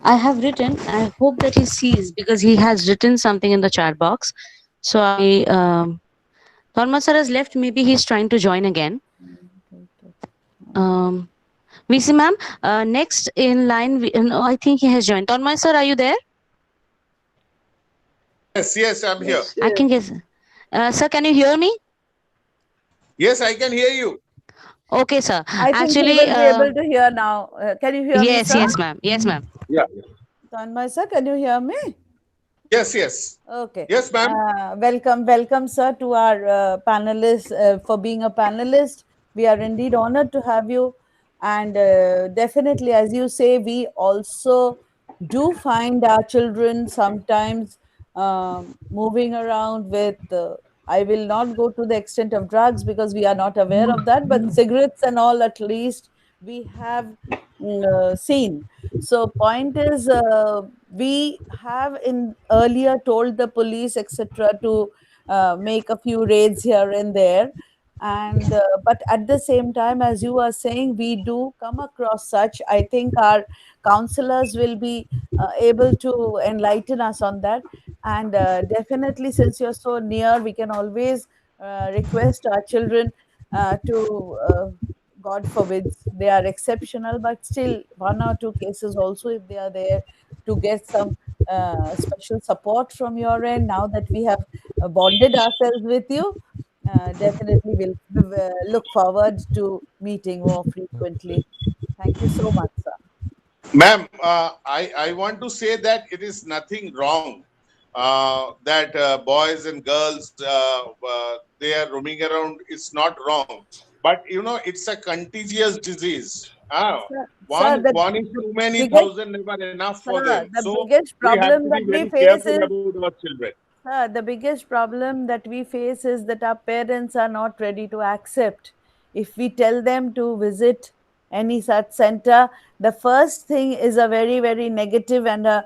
I have written, I hope that he sees because he has written something in the chat box. So Thanmoy sir has left, maybe he's trying to join again. VC ma'am, next in line, no, I think he has joined. Thanmoy sir, are you there? Yes, I'm here. I can guess. Sir, can you hear me? Yes, I can hear you. Okay, sir. I think Actually, he will be able to hear now. Can you hear me, yes, sir? yes, ma'am. Yes, ma'am. Yeah. Tanmay sir, can you hear me? Yes. Okay. Yes, ma'am. Welcome, sir, to our panelists, for being a panelist. We are indeed honored to have you. And definitely, as you say, we also do find our children sometimes moving around with, I will not go to the extent of drugs because we are not aware of that, but cigarettes and all at least we have seen. So point is, we have in earlier told the police etc. to make a few raids here and there, and but at the same time, as you are saying, we do come across such. I think our counselors will be able to enlighten us on that. And definitely, since you're so near, we can always request our children to God forbids they are exceptional, but still one or two cases also, if they are there, to get some special support from your end. Now that we have bonded ourselves with you, definitely we'll look forward to meeting more frequently. Thank you so much, sir. Ma'am, I want to say that it is nothing wrong that boys and girls they are roaming around. It's not wrong, but it's a contagious disease. One is too many, thousand never enough for them. The So biggest problem we have that to be we very face careful is, about our children. the biggest problem that we face is that our parents are not ready to accept. If we tell them to visit any such center, the first thing is a very, very negative and a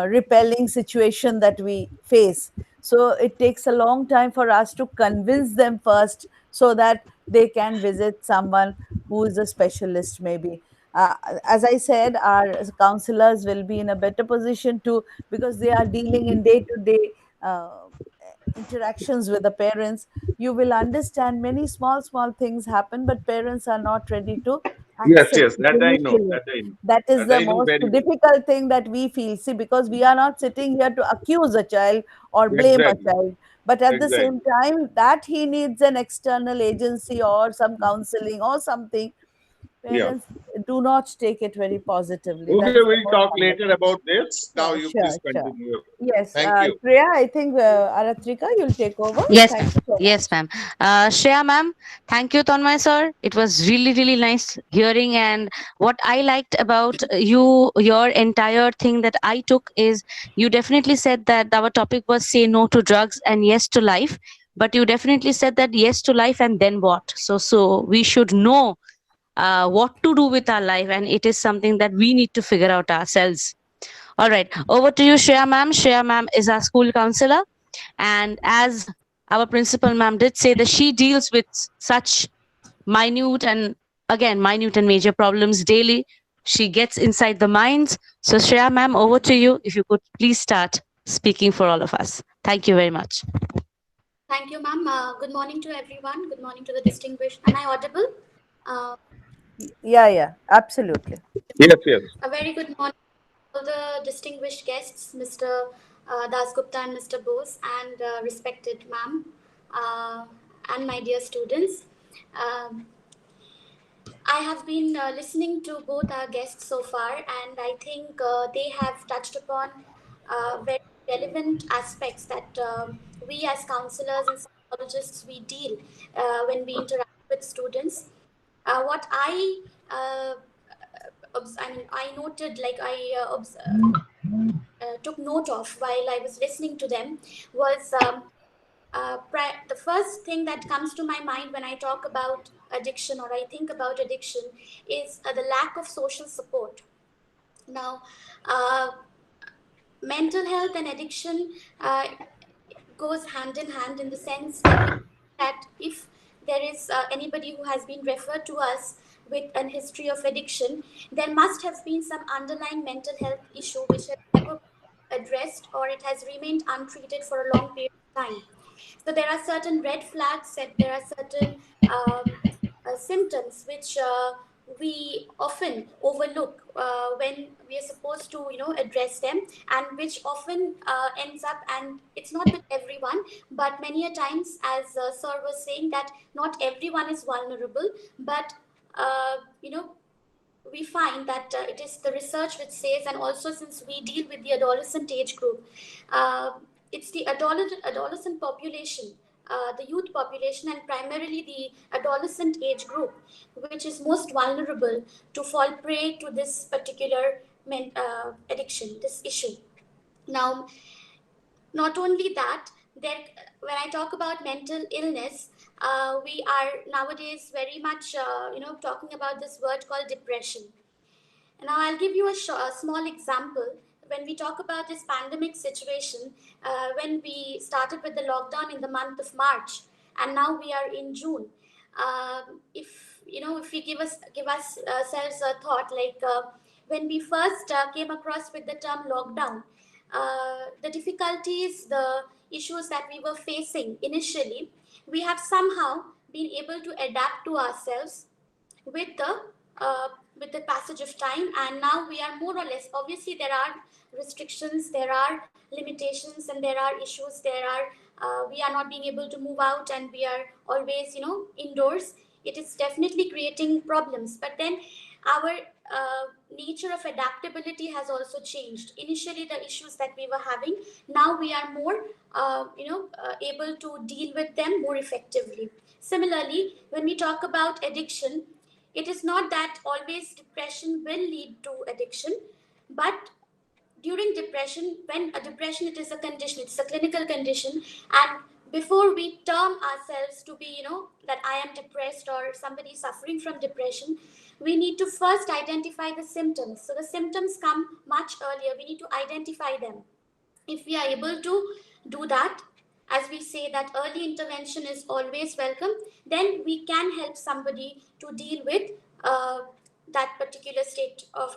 repelling situation that we face. So it takes a long time for us to convince them first so that they can visit someone who is a specialist maybe. As I said, our counselors will be in a better position to, because they are dealing in day to day interactions with the parents. You will understand many small things happen, but parents are not ready to Yes, accept yes, it that I know. initially. That I know. That is That the I know most very well. difficult thing that we feel. See, because we are not sitting here to accuse a child or blame a Exactly. child, but at the same Exactly. time, that he needs an external agency or some counseling or something, Yeah. parents do not take it very positively. Okay, That's the we'll most talk later understanding. about this. Now Sure, you sure, please sure. continue. Yes, Thank you. Priya, I think Aratrika, you'll take over. Yes, Thank you so yes, much. ma'am. Shreya, ma'am, thank you, Tanmay sir. It was really, really nice hearing. And what I liked about you, your entire thing that I took is you definitely said that our topic was say no to drugs and yes to life. But you definitely said that yes to life and then what? So we should know what to do with our life, and it is something that we need to figure out ourselves. All right, over to you, Shreya, ma'am. Shreya, ma'am, is our school counselor. And as our principal ma'am did say that she deals with such minute and again minute and major problems daily. She gets inside the minds. So Shreya ma'am, over to you. If you could please start speaking for all of us. Thank you very much. Thank you, ma'am. Good morning to everyone. Good morning to the distinguished. Am I audible? Uh, Yeah, absolutely. Yes, yes. a very good morning to all the distinguished guests, Mr. Das Gupta and Mr. Bose, and respected ma'am, uh, and my dear students. Um, I have been listening to both our guests so far, and I think they have touched upon very relevant aspects that we as counselors and psychologists we deal when we interact with students. What I noted, like took note of while I was listening to them was. The first thing that comes to my mind when I talk about addiction or I think about addiction is the lack of social support. Now, uh, mental health and addiction goes hand in hand in the sense that if there is anybody who has been referred to us with an history of addiction, there must have been some underlying mental health issue which has never been addressed or it has remained untreated for a long period of time. So there are certain red flags, and there are certain symptoms which we often overlook when we are supposed to, address them, and which often ends up, and it's not with everyone, but many a times, as Sir was saying, that not everyone is vulnerable, but you know we find that it is the research which says, and also since we deal with the adolescent age group, uh, it's the adolescent population, the youth population, and primarily the adolescent age group, which is most vulnerable to fall prey to this particular addiction, this issue. Now, not only that, there, when I talk about mental illness, we are nowadays very much, talking about this word called depression. Now, I'll give you a small example. When we talk about this pandemic situation, when we started with the lockdown in the month of March, and now we are in June. If we give us ourselves a thought, like when we first came across with the term lockdown, the difficulties, the issues that we were facing initially, we have somehow been able to adapt to ourselves with the passage of time, and now we are more or less, obviously there are restrictions, there are limitations, and there are issues, there are we are not being able to move out, and we are always indoors. It is definitely creating problems, but then our nature of adaptability has also changed. Initially the issues that we were having, now we are more able to deal with them more effectively. Similarly, when we talk about addiction, it is not that always depression will lead to addiction, but during depression, when a depression, it is a condition, it's a clinical condition, and before we term ourselves to be, that I am depressed or somebody suffering from depression, we need to first identify the symptoms. So the symptoms come much earlier. We need to identify them. If we are able to do that, as we say that early intervention is always welcome, then we can help somebody to deal with that particular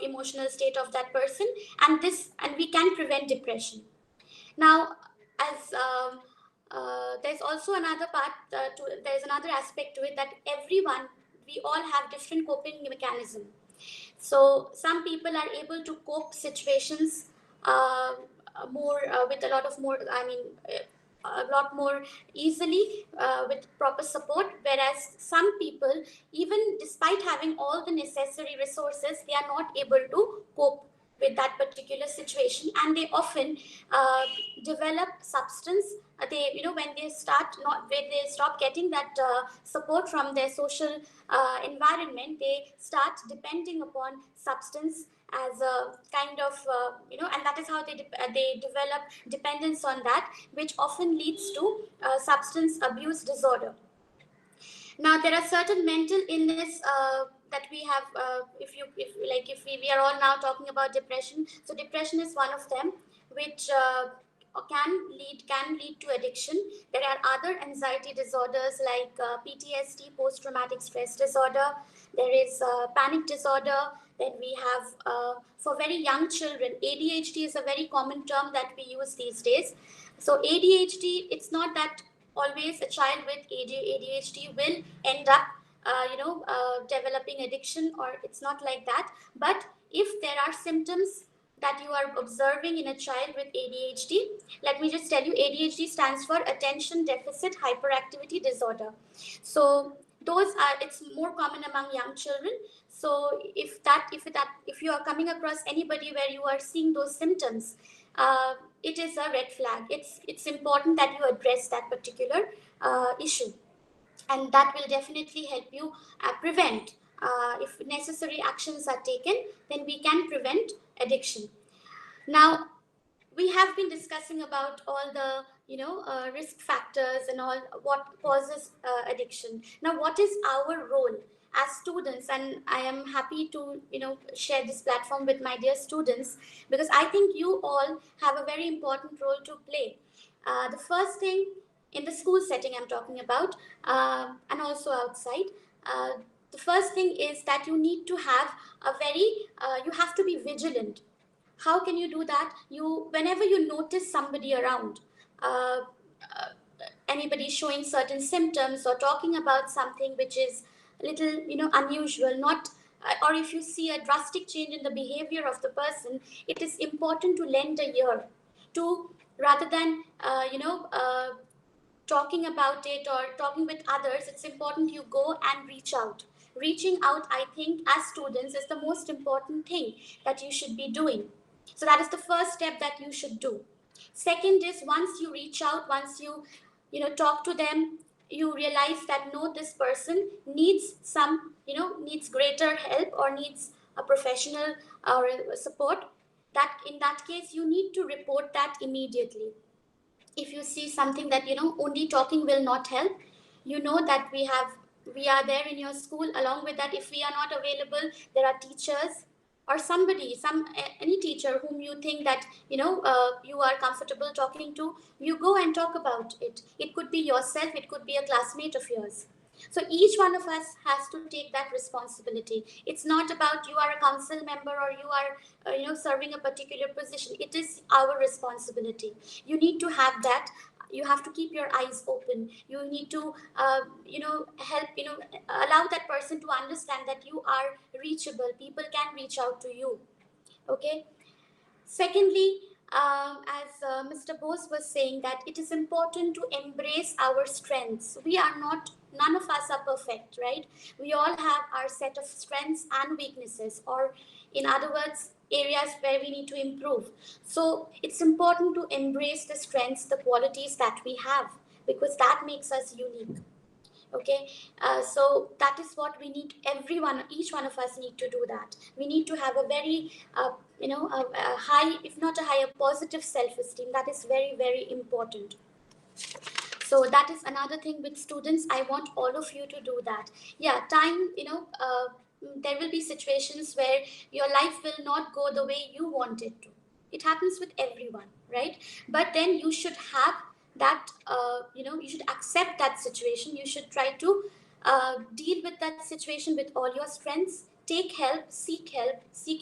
emotional state of that person, and we can prevent depression. Now, as there's also another part there's another aspect to it, that we all have different coping mechanism. So some people are able to cope situations more with a lot of more, a lot more easily with proper support, whereas some people, even despite having all the necessary resources, they are not able to cope with that particular situation, and they often develop substance. They, when they stop getting that support from their social environment, they start depending upon substance as a kind of and that is how they develop dependence on that, which often leads to substance abuse disorder. Now, there are certain mental illness that we have. If we are all now talking about depression, so depression is one of them, which can lead to addiction. There are other anxiety disorders like PTSD, post-traumatic stress disorder. There is panic disorder. Then we have for very young children, ADHD is a very common term that we use these days. So ADHD, it's not that always a child with ADHD will end up developing addiction, or it's not like that. But if there are symptoms that you are observing in a child with ADHD, let me just tell you, ADHD stands for attention deficit hyperactivity disorder. So it's more common among young children. So if you are coming across anybody where you are seeing those symptoms, it is a red flag. It's important that you address that particular issue, and that will definitely help you prevent. If necessary actions are taken, then we can prevent addiction. Now, we have been discussing about all the risk factors and all what causes addiction. Now, what is our role as students? And I am happy to share this platform with my dear students, because I think you all have a very important role to play. The first thing, in the school setting I'm talking about, and also outside, the first thing is that you need to have you have to be vigilant. How can you do that? Whenever you notice somebody around, uh, uh, anybody showing certain symptoms or talking about something which is a little unusual, not or if you see a drastic change in the behavior of the person, it is important to lend a ear to, rather than talking about it or talking with others. It's important you go and reach out. Reaching out, I think, as students, is the most important thing that you should be doing. So that is the first step that you should do. Second is, once you reach out, once you talk to them, you realize that no, this person needs needs greater help or needs a professional or support. That in that case, you need to report that immediately. If you see something that only talking will not help, that we are there in your school. Along with that, if we are not available, there are teachers or any teacher whom you think that you are comfortable talking to. You go and talk about it. It could be yourself, it could be a classmate of yours. So each one of us has to take that responsibility. It's not about you are a council member or you are serving a particular position. It is our responsibility. You need to have that. You have to keep your eyes open. You need to help, allow that person to understand that you are reachable. People can reach out to you. Okay. Secondly, as Mr. Bose was saying, that it is important to embrace our strengths. None of us are perfect, right? We all have our set of strengths and weaknesses, or in other words, areas where we need to improve. So it's important to embrace the strengths, the qualities that we have, because that makes us unique. Okay, so that is what we need. Each one of us need to do that. We need to have a very a high, if not a higher, positive self-esteem. That is very, very important. So that is another thing with students. I want all of you to do that. Yeah, time, there will be situations where your life will not go the way you want it to. It happens with everyone, right? But then you should have that you should accept that situation. You should try to deal with that situation with all your strengths. Take help, seek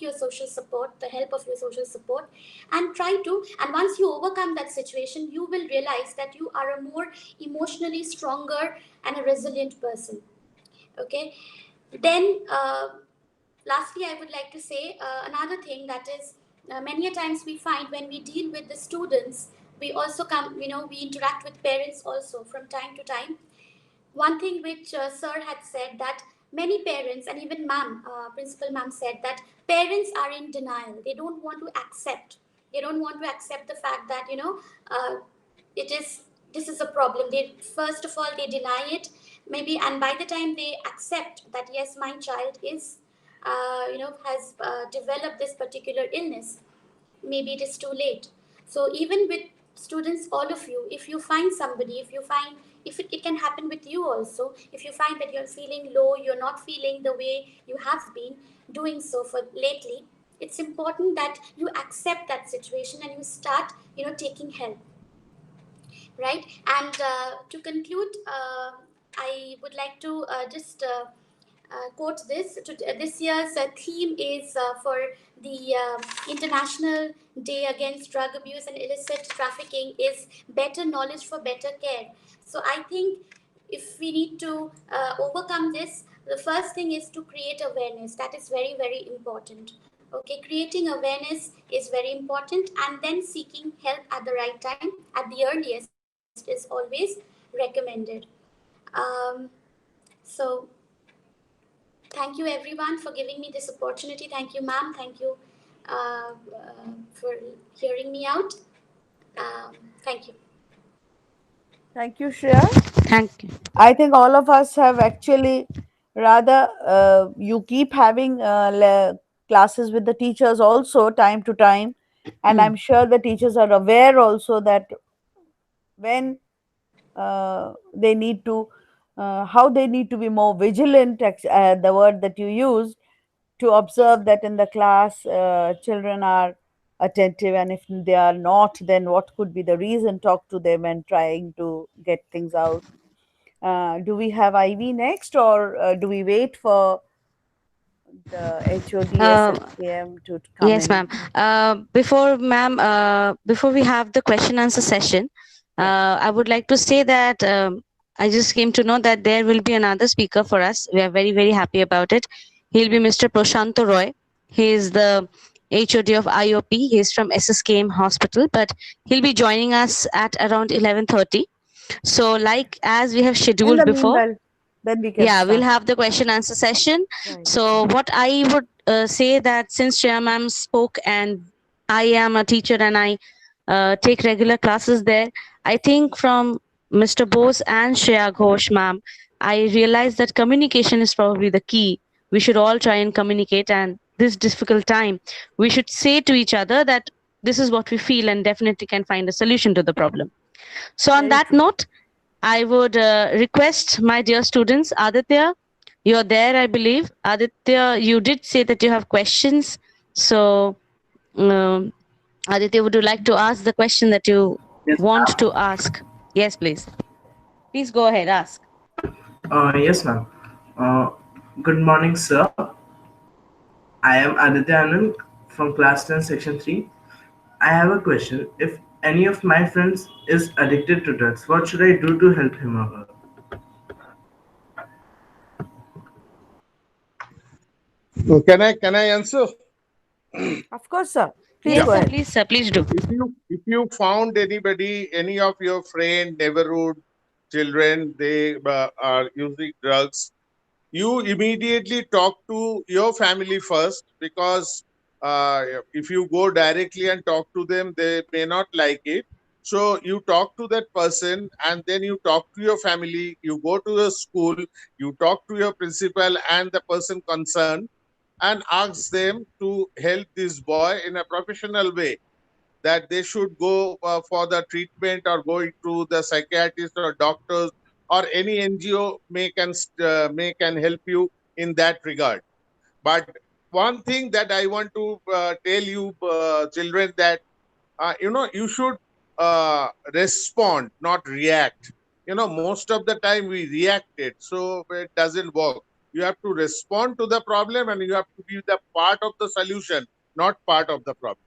your social support, the help of your social support, and try to. And once you overcome that situation, you will realize that you are a more emotionally stronger and a resilient person. Okay. Then, lastly, I would like to say another thing, that is, many a times we find when we deal with the students, we also come, we interact with parents also from time to time. One thing which sir had said, that many parents, and even ma'am, principal ma'am said, that parents are in denial. They don't want to accept. They don't want to accept the fact that it is this is a problem. They, first of all, they deny it, maybe, and by the time they accept that yes, my child is has developed this particular illness, maybe it is too late. So even with students, all of you, if you find somebody, if you find, if it can happen with you also, if you find that you're feeling low, you're not feeling the way you have been doing so for lately, it's important that you accept that situation and you start taking help, right? And to conclude, I would like to just quote this. This year's theme is for the International Day Against Drug Abuse and Illicit Trafficking is better knowledge for better care. So I think if we need to overcome this, the first thing is to create awareness. That is very, very important. Okay, creating awareness is very important, and then seeking help at the right time, at the earliest, is always recommended. So thank you everyone for giving me this opportunity. Thank you, ma'am. Thank you for hearing me out. Thank you. Thank you, Shreya. Thank you. I think all of us have actually rather you keep having classes with the teachers also time to time, and I'm sure the teachers are aware also that when they need to how they need to be more vigilant, the word that you use, to observe that in the class children are attentive, and if they are not, then what could be the reason, talk to them and trying to get things out. Do we have Ivy next, or do we wait for the HOD Uh, SSKM to come yes, in? ma'am. Before we have the question answer session, I would like to say that I just came to know that there will be another speaker for us. We are very, very happy about it. He'll be Mr. Prashanto Roy. He is the HOD of IOP. He's from SSKM Hospital, but he'll be joining us at around 11:30. So, like as we have In scheduled the before, meanwhile, then we can yeah, we'll start. have the question answer session. Right. So what I would say, that since Shreya ma'am spoke and I am a teacher and I take regular classes there, I think from Mr. Bose and Shreya Ghosh ma'am, I realized that communication is probably the key. We should all try and communicate, and this difficult time, we should say to each other that this is what we feel and definitely can find a solution to the problem. So on Very that true. note, I would request my dear students, Aditya, you're there, I believe. Aditya, you did say that you have questions. So, Aditya, would you like to ask the question that you Yes, want to ask? Yes, please. Please go ahead, ask. yes, ma'am. Good morning, sir. I am Aditya Anand from class 10, section 3. I have a question. If any of my friends is addicted to drugs, what should I do to help him or her? Can I answer? Of course, sir. Please Yes, go sir, ahead. please, sir, please do. If you found anybody, any of your friend, neighborhood children, they are using drugs, you immediately talk to your family first, because if you go directly and talk to them, they may not like it. So you talk to that person, and then you talk to your family, you go to the school, you talk to your principal and the person concerned, and ask them to help this boy in a professional way, that they should go for the treatment or going to the psychiatrist or doctors, or any NGO may can help you in that regard. But one thing that I want to tell you, children, that you should respond, not react. You know, most of the time we reacted, so it doesn't work. You have to respond to the problem and you have to be the part of the solution, not part of the problem.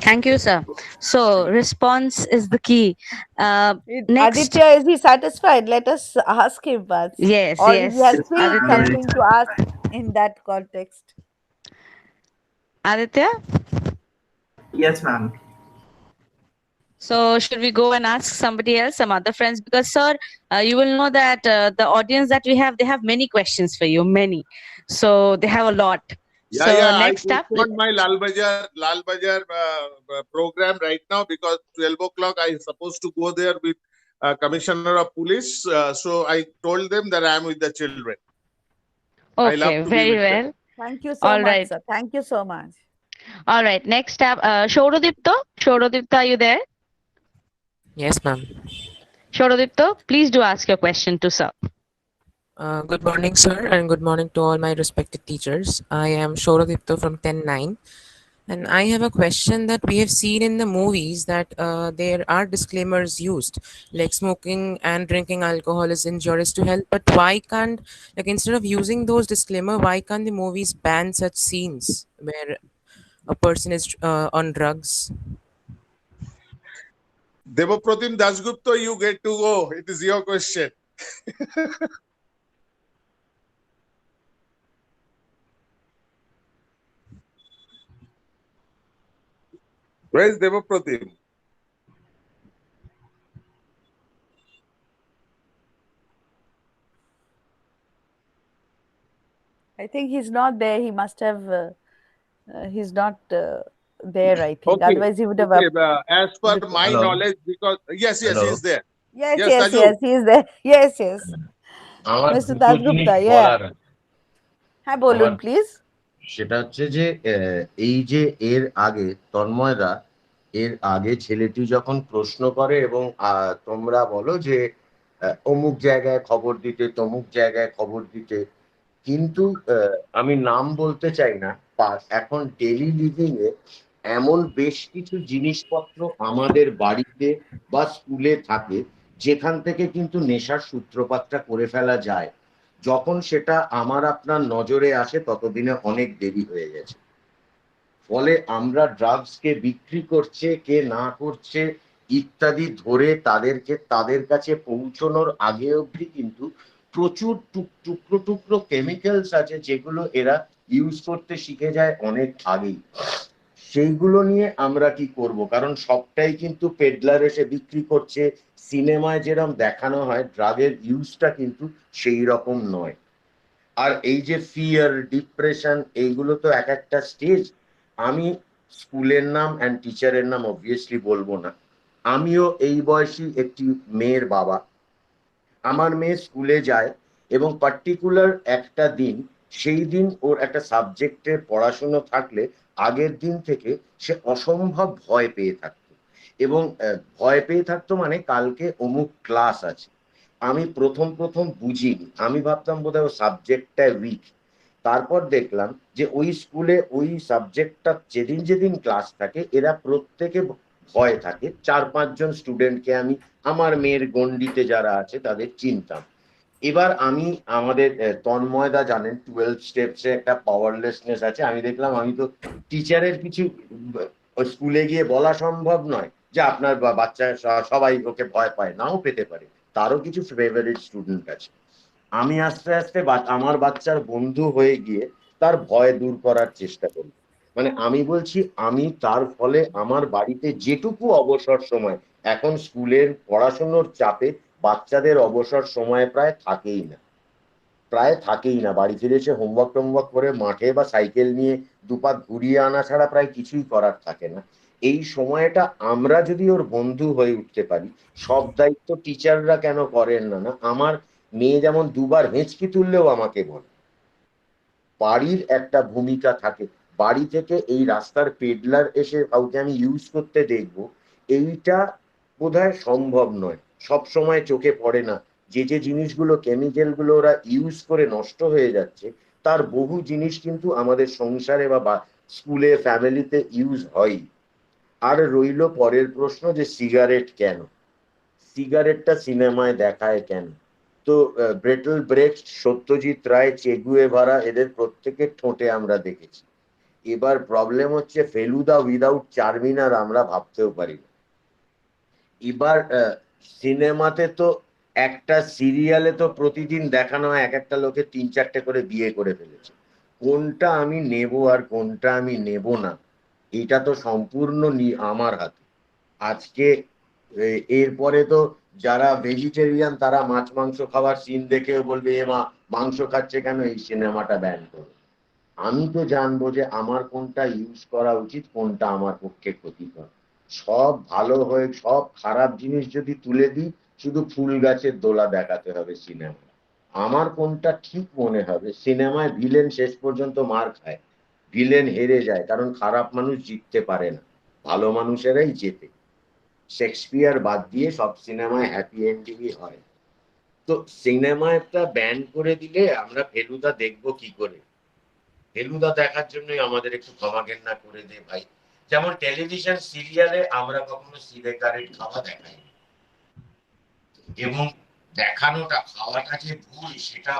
Thank you, sir. So response is the key. Next, Aditya, is he satisfied? Let us ask him once. yes, Or yes. he has still Aditya. something to ask in that context. Aditya, Yes, ma'am. so should we go and ask somebody else, some other friends? Because, sir, you will know that the audience that we have, they have many questions for you, many. So they have a lot. Yeah, So yeah. next I up, postponed my Lal Bazaar program right now because 12 o'clock I supposed to go there with Commissioner of Police. So I told them that I am with the children. I love okay, to be very with them. well. Thank you so All much, right. sir. Thank you so much. All right. Next up, Shorodipto. Shorodipto, are you there? Yes, ma'am. Shorodipto, please do ask your question to sir. Good morning, sir, and good morning to all my respected teachers. I am Shorodipto from 10-9, and I have a question that we have seen in the movies that there are disclaimers used, like smoking and drinking alcohol is injurious to health. But why can't, like, instead of using those disclaimer, why can't the movies ban such scenes where a person is on drugs? Devapratim Dasgupta, you get to go. It is your question. Where is Devapratim? I think he's not there. He must have, he's not there, I think. Okay. Otherwise, he would have. Okay. As per Because- my Hello. knowledge, because yes, Hello. he's there. Yes, Yes, yes, Taju. yes, he is there. Yes, yes. আমার Mr. দুটো জিনিস Dasgupta, yeah. বলার আছে। হ্যাঁ বলুন আমার- please. সেটা হচ্ছে যে এই যে এর আগে তন্ময়দা এর আগে ছেলেটি যখন প্রশ্ন করে এবং তোমরা বলো যে অমুক জায়গায় খবর দিতে তমুক জায়গায় খবর দিতে, কিন্তু আমি নাম বলতে চাই না, এখন ডেইলি লিভিং এ এমন বেশ কিছু জিনিসপত্র আমাদের বাড়িতে বা স্কুলে থাকে যেখান থেকে কিন্তু নেশার সূত্রপাতটা করে ফেলা যায়। যখন সেটা আমার আপনার নজরে আসে ততদিনে অনেক দেরি হয়ে গেছে। ফলে আমরা ড্রাগসকে বিক্রি করছে কে না করছে ইত্যাদি ধরে তাদের কাছে পৌঁছানোর আগে অবধি কিন্তু প্রচুর টুকরো টুকরো কেমিক্যালস আছে যেগুলো এরা ইউজ করতে শিখে যায় অনেক আগেই। সেইগুলো নিয়ে আমরা কি করব? কারণ সবটাই কিন্তু পেডলার এসে বিক্রি করছে। সিনেমায় যেরকম দেখানো হয় ড্রাগের ইউজটা কিন্তু সেই রকম নয়। আর এই যে ফিয়ার, ডিপ্রেশন, এইগুলো তো এক একটা স্টেজ। আমি স্কুলের নাম অ্যান্ড টিচারের নাম অবভিয়াসলি বলবো না। আমিও এই বয়সী একটি মেয়ের বাবা। আমার মেয়ে স্কুলে যায় এবং পার্টিকুলার একটা দিন, সেই দিন ওর একটা সাবজেক্টের পড়াশুনো থাকলে আগের দিন থেকে সে অসম্ভব ভয় পেয়ে থাকতো। এবং ভয় পেয়ে থাকতো মানে কালকে অমুক ক্লাস আছে। আমি প্রথম বুঝিনি, আমি ভাবতাম বোধহয় ও সাবজেক্টটা উইক। তারপর দেখলাম যে ওই স্কুলে ওই সাবজেক্টটা যেদিন ক্লাস থাকে এরা প্রত্যেকে ভয় থাকে। 4-5 জন স্টুডেন্টকে আমি আমার মেয়ের গণ্ডিতে যারা আছে তাদের চিনতাম। এবার আমি আমাদের তন্ময়দা জানেন 12 স্টেপসে একটা পাওয়ারলেসনেস আছে। আমি দেখলাম আমি তো টিচারের কিছু স্কুলে গিয়ে বলা সম্ভব নয় যে আপনার বাচ্চা সবাই ওকে ভয় পায়, নাও পেতে পারে, তারও কিছু ফেভারিট স্টুডেন্ট আছে। আমি আস্তে আস্তে আমার বাচ্চার বন্ধু হয়ে গিয়ে তার ভয় দূর করার চেষ্টা করি। মানে আমি বলছি আমি তার ফলে আমার বাড়িতে যেটুকু অবসর সময়, এখন স্কুলের পড়াশোনার চাপে বাচ্চাদের অবসর সময় প্রায় থাকেই না। বাড়ি ফিরে এসে হোমওয়ার্ক করে মাঠে বা সাইকেল নিয়ে দুপাক ঘুরিয়ে আনা ছাড়া প্রায় কিছুই করার থাকে না। এই সময়টা আমরা যদি ওর বন্ধু হয়ে উঠতে পারি, সব দায়িত্ব টিচাররা কেন করেন না? আমার মেয়ে যেমন দুবার হেঁচকি তুললেও আমাকে বলে। বাড়ির একটা ভূমিকা থাকে। বাড়ি থেকে এই রাস্তার পেডলার এসে কাউকে আমি ইউজ করতে দেখবো, এইটা বোধহয় সম্ভব নয়। সব সময় চোখে পড়ে না যে জিনিসগুলো কেমিক্যালগুলো ওরা ইউজ করে নষ্ট হয়ে যাচ্ছে, তার বহু জিনিস কিন্তু আমাদের সংসারে বা স্কুলে ফ্যামিলিতে ইউজ হয়। আর রইলো পরের প্রশ্ন যে সিগারেট কেন, সিগারেটটা সিনেমায় দেখায় কেন? তো ব্রেটল ব্রেক্ট, সত্যজিৎ রায়, চেগুয়েভারা এদের প্রত্যেকের ঠোঁটে আমরা দেখেছি। এবার প্রবলেম হচ্ছে ফেলুদা উইদাউট চারমিনার আমরা ভাবতেও পারি না। এবার সিনেমাতে তো একটা সিরিয়ালে তো প্রতিদিন দেখানো হয় এক একটা লোকে 3-4টে করে বিয়ে করে ফেলেছে। কোনটা আমি নেব আর কোনটা আমি নেব না, এটা তো সম্পূর্ণ আমার হাতে। আজকে এরপরে তো যারা ভেজিটেরিয়ান তারা মাছ মাংস খাওয়ার সিন দেখেও বলবে এ মা মাংস খাচ্ছে কেন, এই সিনেমাটা ব্যান করো। আমি তো জানবো যে আমার কোনটা ইউজ করা উচিত, কোনটা আমার পক্ষে ক্ষতিকর। সব ভালো হয়ে সব খারাপ জিনিস যদি তুলে দিই, শুধু ফুল গাছের দোলা দেখাতে হবে সিনেমা। আমার কোনটা ঠিক মনে হবে, সিনেমায় ভিলেন শেষ পর্যন্ত মার খায়, ভিলেন হেরে যায়, কারণ খারাপ মানুষ জিততে পারে না, ভালো মানুষেরাই জেতে। শেক্সপিয়ার বাদ দিয়ে সব সিনেমায় হ্যাপি এন্ডিংই হয়। তো সিনেমাটা ব্যান করে দিলে আমরা ফেলুদা দেখবো কি করে? ফেলুদা দেখার জন্যই আমাদের একটু ক্ষমা ঘেন্না করে দে ভাই। যেমন টেলিভিশন সিরিয়ালে আমরা কখনো সিগারেট খাওয়া দেখাই, এবং দেখানোটা খাওয়াটা যে ভুল সেটা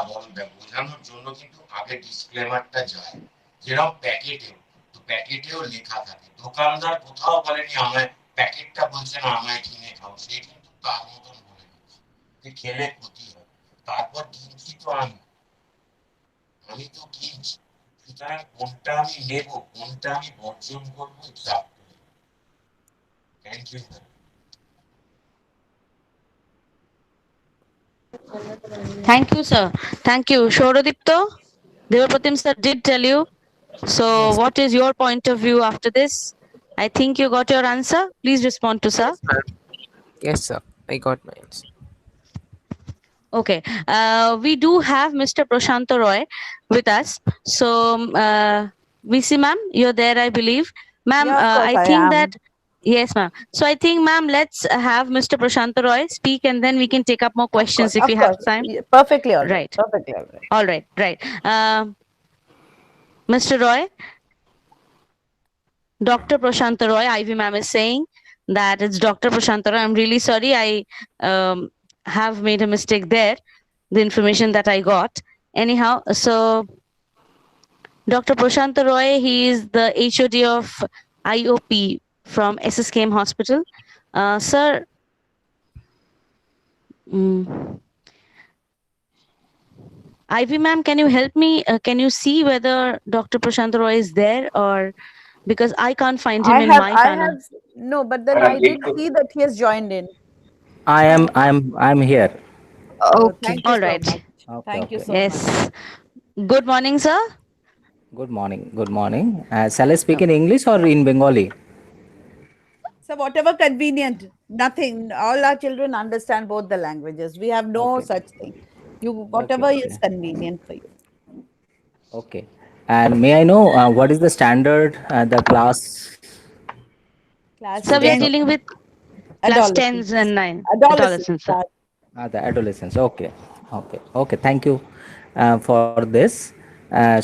বোঝানোর জন্য কিন্তু আগে ডিসক্লেমারটা যায়, যেরকম প্যাকেটেও, তো প্যাকেটেও লেখা থাকে। দোকানদার কোথাও বলেনি আমায় প্যাকেটটা বলছে না আমায় কিনে খাও, সে কিন্তু তার মতন বলে দিচ্ছে যে খেলে ক্ষতি হয়। তারপর কিনছি তো আমি তো কিনছি, সুতরাং কোনটা আমি নেব কোনটা আমি বর্জন করবো, thank you. Thank you, sir. Thank you. Shorodipto, Devapratim sir did tell you. So, Yes. what is your point of view after this? I think you got your answer. Please respond to sir. Yes, sir. I got my answer. Okay. We do have Mr. Prashanto Roy with us. So, VC ma'am, you're there, I believe. Ma'am, Yeah, of course I I think am. that. Yes, ma'am. So I think, ma'am, let's have Mr. Prashanto Roy speak, and then we can take up more questions if Of we have course. time. Yeah, perfectly all right. Right. Perfectly all right. All right, right. Mr. Roy, Dr. Prashanta Roy, Ivy ma'am is saying that it's Dr. Prashanta Roy. I'm really sorry. I have made a mistake there, the information that I got. Anyhow, so Dr. Prashanta Roy, he is the HOD of IOP from SSKM Hospital. Sir, Ivy ma'am, can you help me? Can you see whether Dr. Prashant Roy is there, or because I can't find him in my panel? No, but then I did see that he has joined in. I'm here. Okay. Thank you All so right. much. Okay, Thank you okay. so much. Yes. Good morning, sir. Good morning. Good morning. Shall I speak in English or in Bengali? So whatever convenient, nothing. All our children understand both the languages. We have no Okay. such thing. You whatever Okay. is convenient for you. Okay. And may I know what is the standard, the class? Class So we are 10, dealing with class 10s adolescents. and 9. Adolescents. sir. The adolescents. Okay. Okay. Okay. Thank you for this.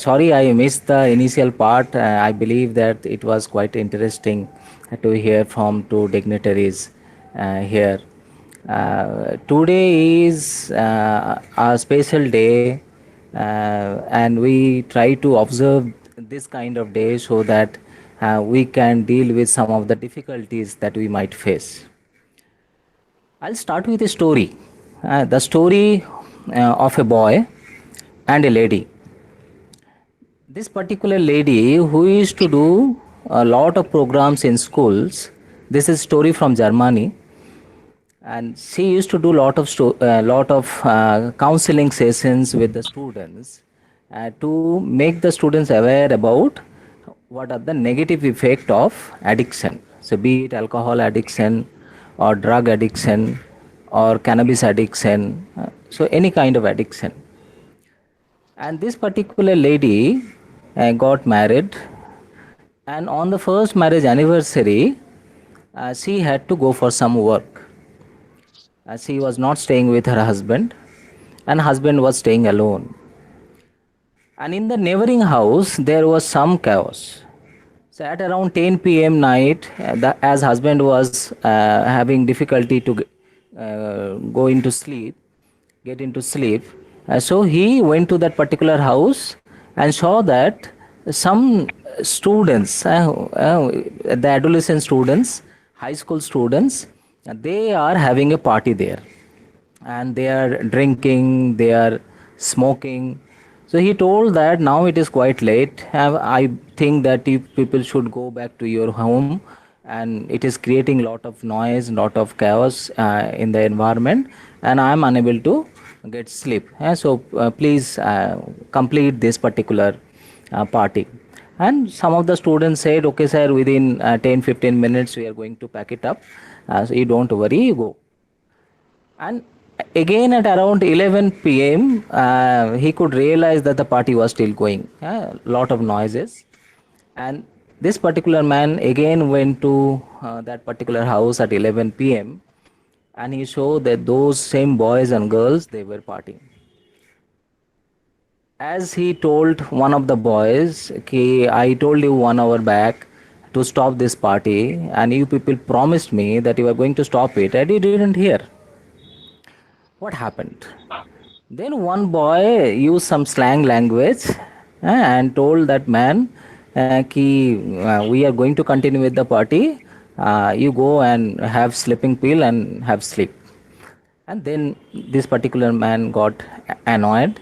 Sorry, I missed the initial part. I believe that it was quite interesting to hear from two dignitaries here. Today is a special day, and we try to observe this kind of day so that we can deal with some of the difficulties that we might face. I'll start with a story. The story of a boy and a lady. This particular lady who used to do a lot of programs in schools. This is story from Germany, and she used to do lot of counseling sessions with the students to make the students aware about what are the negative effect of addiction. So be it alcohol addiction or drug addiction or cannabis addiction, so any kind of addiction. And this particular lady got married, and on the first marriage anniversary she had to go for some work. She was not staying with her husband, and husband was staying alone. And in the neighboring house there was some chaos. So at around 10 p.m. night, as husband was having difficulty to go into sleep, get into sleep, so he went to that particular house and saw that some students, the adolescent students, high school students, they are having a party there, and they are drinking, they are smoking. So he told that now it is quite late. I think that you people should go back to your home, and it is creating lot of noise, lot of chaos in the environment, and I am unable to get sleep. So please complete this particular party. And some of the students said, okay sir, within 10-15 minutes we are going to pack it up. So you don't worry, you go. And again at around 11 p.m., he could realize that the party was still going. Lot of noises. And this particular man again went to that particular house at 11 p.m. and he showed that those same boys and girls, they were partying. As he told one of the boys, okay, I told you 1 hour back to stop this party, and you people promised me that you were going to stop it, and you didn't hear. What happened? Then one boy used some slang language and told that man, we are going to continue with the party. You go and have sleeping pill and have sleep. And then this particular man got annoyed,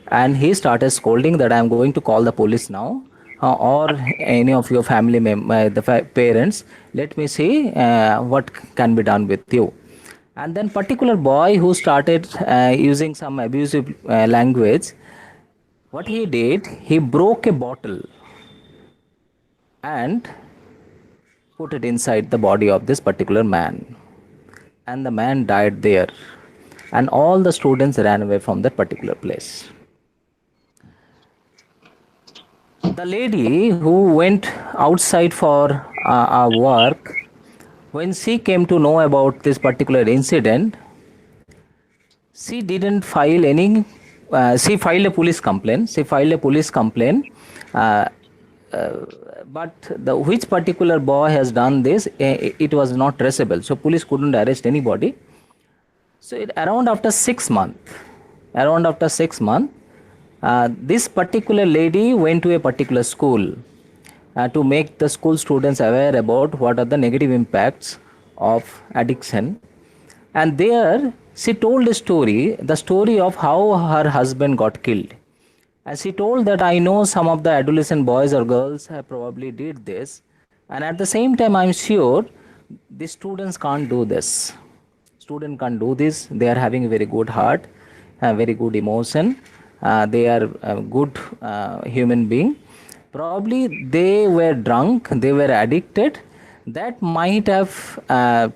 and he started scolding that I am going to call the police now, or any of your family parents. Let me see what can be done with you. And then particular boy who started using some abusive language, what he did, he broke a bottle and put it inside the body of this particular man, and the man died there, and all the students ran away from that particular place. The lady who went outside for work, when she came to know about this particular incident, she didn't file any, she filed a police complaint. But which particular boy has done this, it was not traceable. So police couldn't arrest anybody. So around after 6 months, this particular lady went to a particular school to make the school students aware about what are the negative impacts of addiction. And there she told a story, the story of how her husband got killed. And she told that I know some of the adolescent boys or girls have probably did this. And at the same time, I'm sure the students can't do this. Student can't do this. They are having a very good heart, a very good emotion. They are a good human being. Probably they were drunk, they were addicted. That might have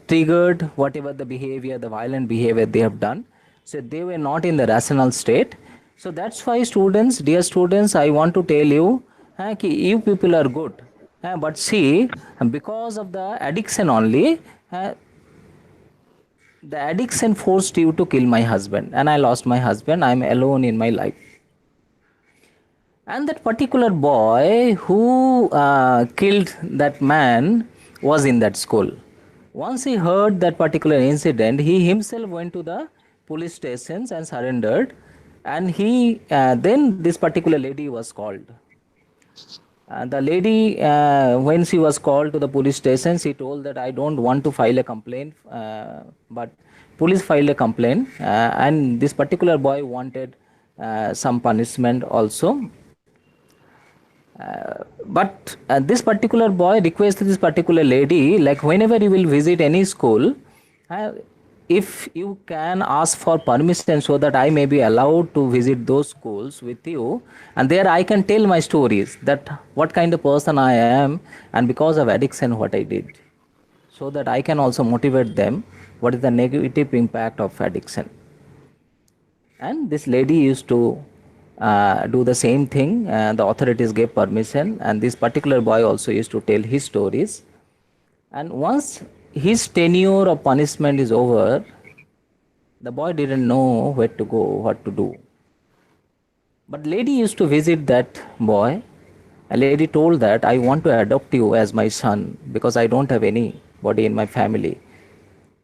triggered whatever the behavior, the violent behavior they have done. So they were not in the rational state. So that's why students, dear students, I want to tell you, you people are good. But see, because of the addiction only, the addiction forced you to kill my husband, and I lost my husband. I'm alone in my life. And that particular boy who killed that man was in that school. Once he heard that particular incident, he himself went to the police stations and surrendered. And he then this particular lady was called. The lady, when she was called to the police station, she told that I don't want to file a complaint, but police filed a complaint, and this particular boy wanted some punishment also. But this particular boy requested this particular lady, like whenever you will visit any school, if you can ask for permission so that I may be allowed to visit those schools with you, and there I can tell my stories, that what kind of person I am, and because of addiction what I did, so that I can also motivate them what is the negative impact of addiction. And this lady used to do the same thing. The authorities gave permission, and this particular boy also used to tell his stories. And once his tenure of punishment is over, the boy didn't know where to go, what to do. But lady used to visit that boy, A lady told that I want to adopt you as my son because I don't have anybody in my family.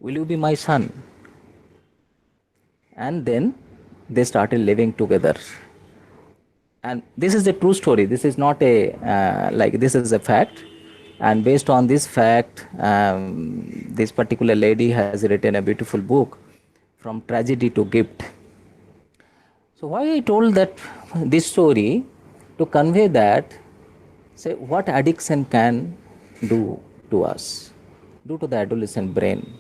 Will you be my son? And then they started living together. And this is a true story. This is not a this is a fact. And based on this fact, this particular lady has written a beautiful book, From Tragedy to Gift. So why I told that this story to convey that, say, what addiction can do to us, do to the adolescent brain.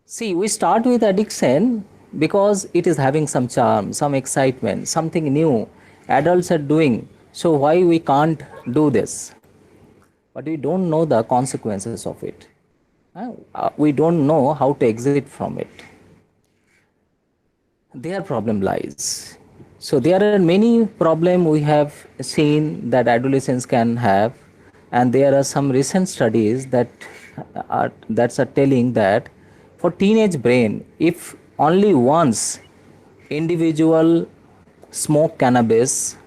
See, we start with addiction because it is having some charm, some excitement, something new adults are doing. So why we can't do this? But we don't know the consequences of it. We don't know how to exit from it. Their problem lies. So there are many problems we have seen that adolescents can have, and there are some recent studies that are telling that for teenage brain, if only once individual smoke cannabis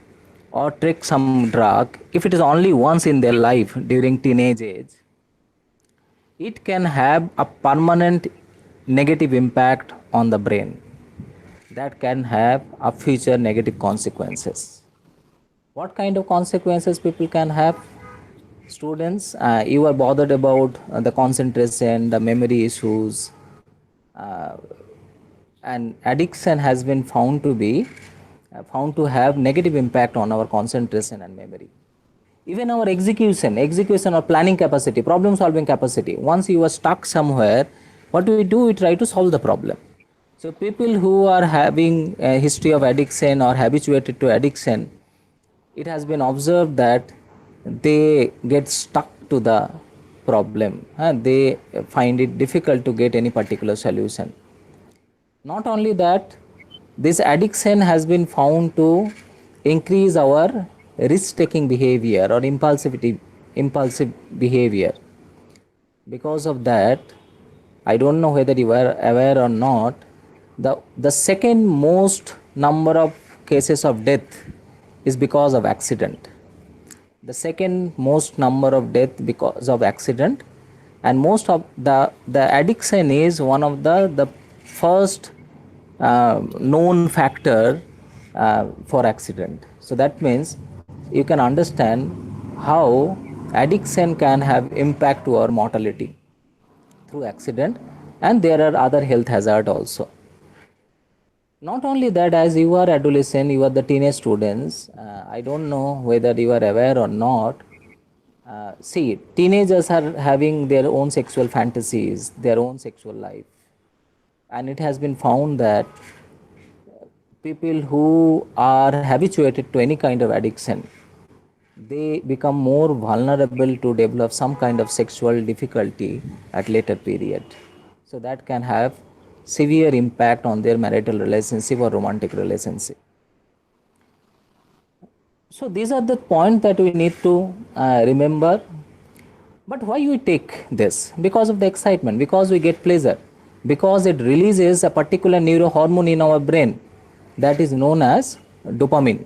or take some drug, if it is only once in their life during teenage age, it can have a permanent negative impact on the brain that can have a future negative consequences. What kind of consequences people can have? Students, you are bothered about the concentration, the memory issues, and addiction has been found to have negative impact on our concentration and memory. Even our execution or planning capacity, problem solving capacity. Once you are stuck somewhere, what do? We try to solve the problem. So people who are having a history of addiction or habituated to addiction, it has been observed that they get stuck to the problem. They find it difficult to get any particular solution. Not only that, this addiction has been found to increase our risk-taking behavior or impulsive behavior. Because of that, I don't know whether you are aware or not, the second most number of cases of death is because of accident. The second most number of death because of accident, and most of the addiction is one of the first known factor for accident. So that means you can understand how addiction can have impact to our mortality through accident, and there are other health hazard also. Not only that, as you are adolescent, you are the teenage students, I don't know whether you are aware or not. See, teenagers are having their own sexual fantasies, their own sexual life. And it has been found that people who are habituated to any kind of addiction, they become more vulnerable to develop some kind of sexual difficulty at later period. So that can have severe impact on their marital relationship or romantic relationship. So these are the points that we need to remember. But why we take this? Because of the excitement, because we get pleasure, because it releases a particular neurohormone in our brain that is known as dopamine.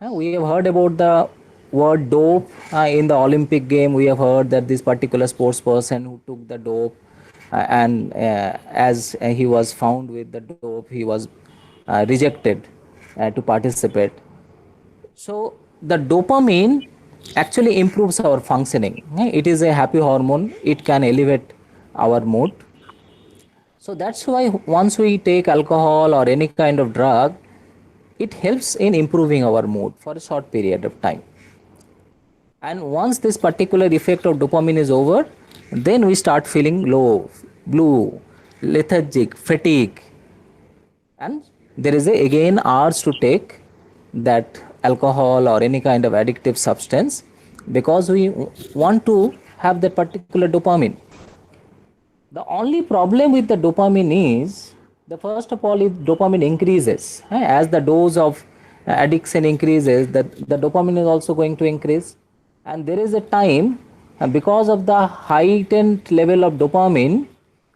We have heard about the word dope in the Olympic game. We have heard that this particular sports person who took the dope and as he was found with the dope, he was rejected to participate. So the dopamine actually improves our functioning. It is a happy hormone. It can elevate our mood. So that's why once we take alcohol or any kind of drug, it helps in improving our mood for a short period of time. And once this particular effect of dopamine is over, then we start feeling low, blue, lethargic, fatigue. And there is again urge to take that alcohol or any kind of addictive substance because we want to have that particular dopamine. The only problem with the dopamine is, the first of all, if dopamine increases, as the dose of addiction increases, the dopamine is also going to increase. And there is a time, because of the heightened level of dopamine,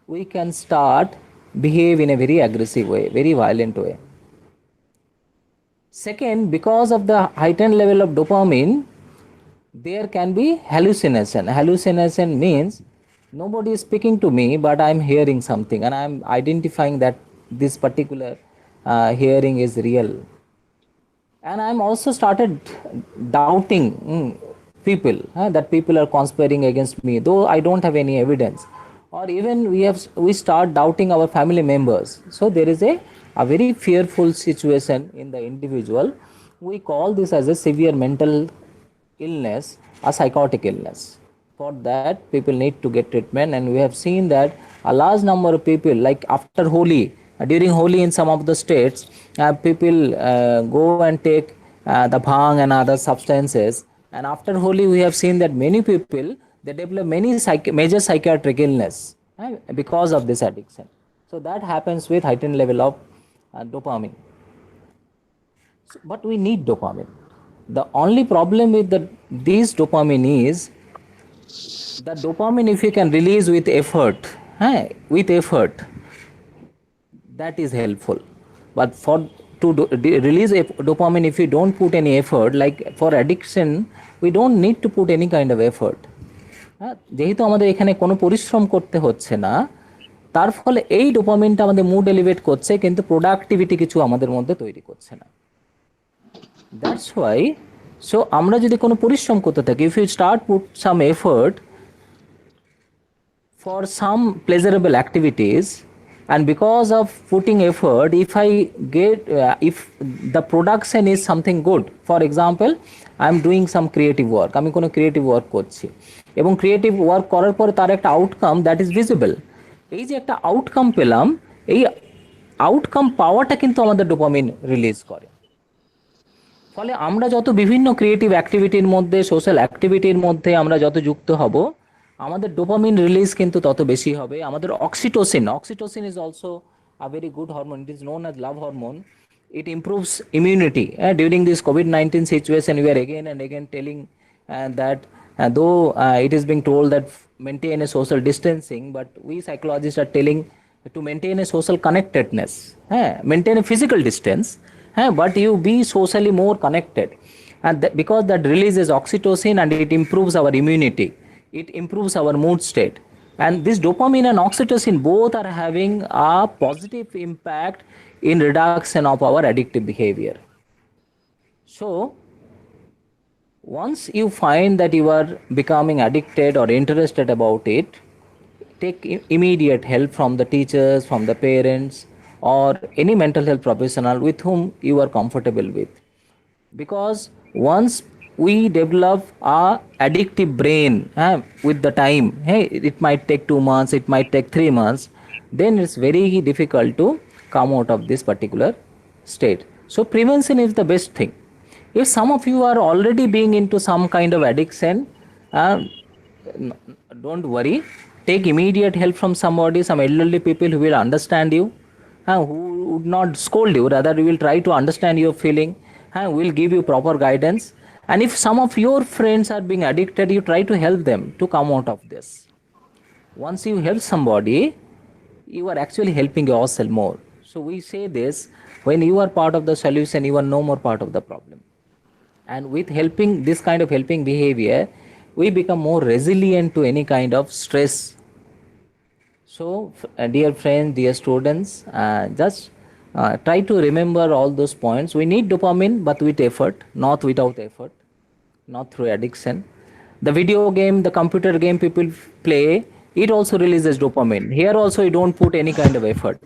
we can start behave in a very aggressive way, very violent way. Second, because of the heightened level of dopamine, there can be hallucination. Hallucination means nobody is speaking to me, but I'm hearing something and I'm identifying that this particular hearing is real. And I'm also started doubting people, that people are conspiring against me, though I don't have any evidence. Or even we start doubting our family members. So there is a very fearful situation in the individual. We call this as a severe mental illness, a psychotic illness. For that, people need to get treatment, and we have seen that a large number of people, like after Holi, during Holi in some of the states, people go and take the bhang and other substances, and after Holi, we have seen that many people they develop many major psychiatric illness because of this addiction. So that happens with heightened level of dopamine. But we need dopamine. The only problem with these dopamine is the dopamine, if you can release with effort, that is helpful. But release dopamine, if you don't put any effort, like for addiction, we don't need to put any kind of effort. যেহেতু আমাদের এখানে কোনো পরিশ্রম করতে হচ্ছে না, তার ফলে এই ডোপামিনটা আমাদের মুড এলিভেট করছে, কিন্তু প্রোডাক্টিভিটি কিছু আমাদের মধ্যে তৈরি করছে না। দ্যাটস ওয়াই, সো আমরা যদি কোনো পরিশ্রম করতে থাকি, if you start put some effort for some pleasurable activities, and because of putting effort, if the production is something good, for example, I am doing some creative work, আমি কোনো creative work করছি এবং creative work করার পরে তার একটা outcome that is visible, এই যে একটা outcome পেলাম, এই outcome পাওয়াটা কিন্তু আমাদের ডোপামিন রিলিজ করে। ফলে আমরা যত বিভিন্ন ক্রিয়েটিভ অ্যাক্টিভিটির মধ্যে, সোশ্যাল অ্যাক্টিভিটির মধ্যে আমরা যত যুক্ত হব, আমাদের ডোপামিন রিলিজ কিন্তু তত বেশি হবে। আমাদের oxytocin is also a very good hormone, it is known as love hormone. It improves immunity. During this COVID-19 situation, we are again and again telling that though it is being told that maintain a social distancing, but we psychologists are telling to maintain a social connectedness, maintain a physical distance, but you be socially more connected, and because that releases oxytocin and it improves our immunity, it improves our mood state, and this dopamine and oxytocin both are having a positive impact in reduction of our addictive behavior. So once you find that you are becoming addicted or interested about it, take immediate help from the teachers, from the parents, or any mental health professional with whom you are comfortable with. Because once we develop a addictive brain with the time, it might take 2 months, it might take 3 months, then it's very difficult to come out of this particular state. So prevention is the best thing. If some of you are already being into some kind of addiction, don't worry, take immediate help from somebody, some elderly people who will understand you, who would not scold you, rather we will try to understand your feeling, will give you proper guidance. And if some of your friends are being addicted, you try to help them to come out of this. Once you help somebody, you are actually helping yourself more. So we say this, when you are part of the solution, you are no more part of the problem. And with helping, this kind of helping behavior, we become more resilient to any kind of stress. So dear friends, dear students, just try to remember all those points. We need dopamine, but with effort, not without effort, not through addiction. The video game, the computer game people play, it also releases dopamine. Here also you don't put any kind of effort.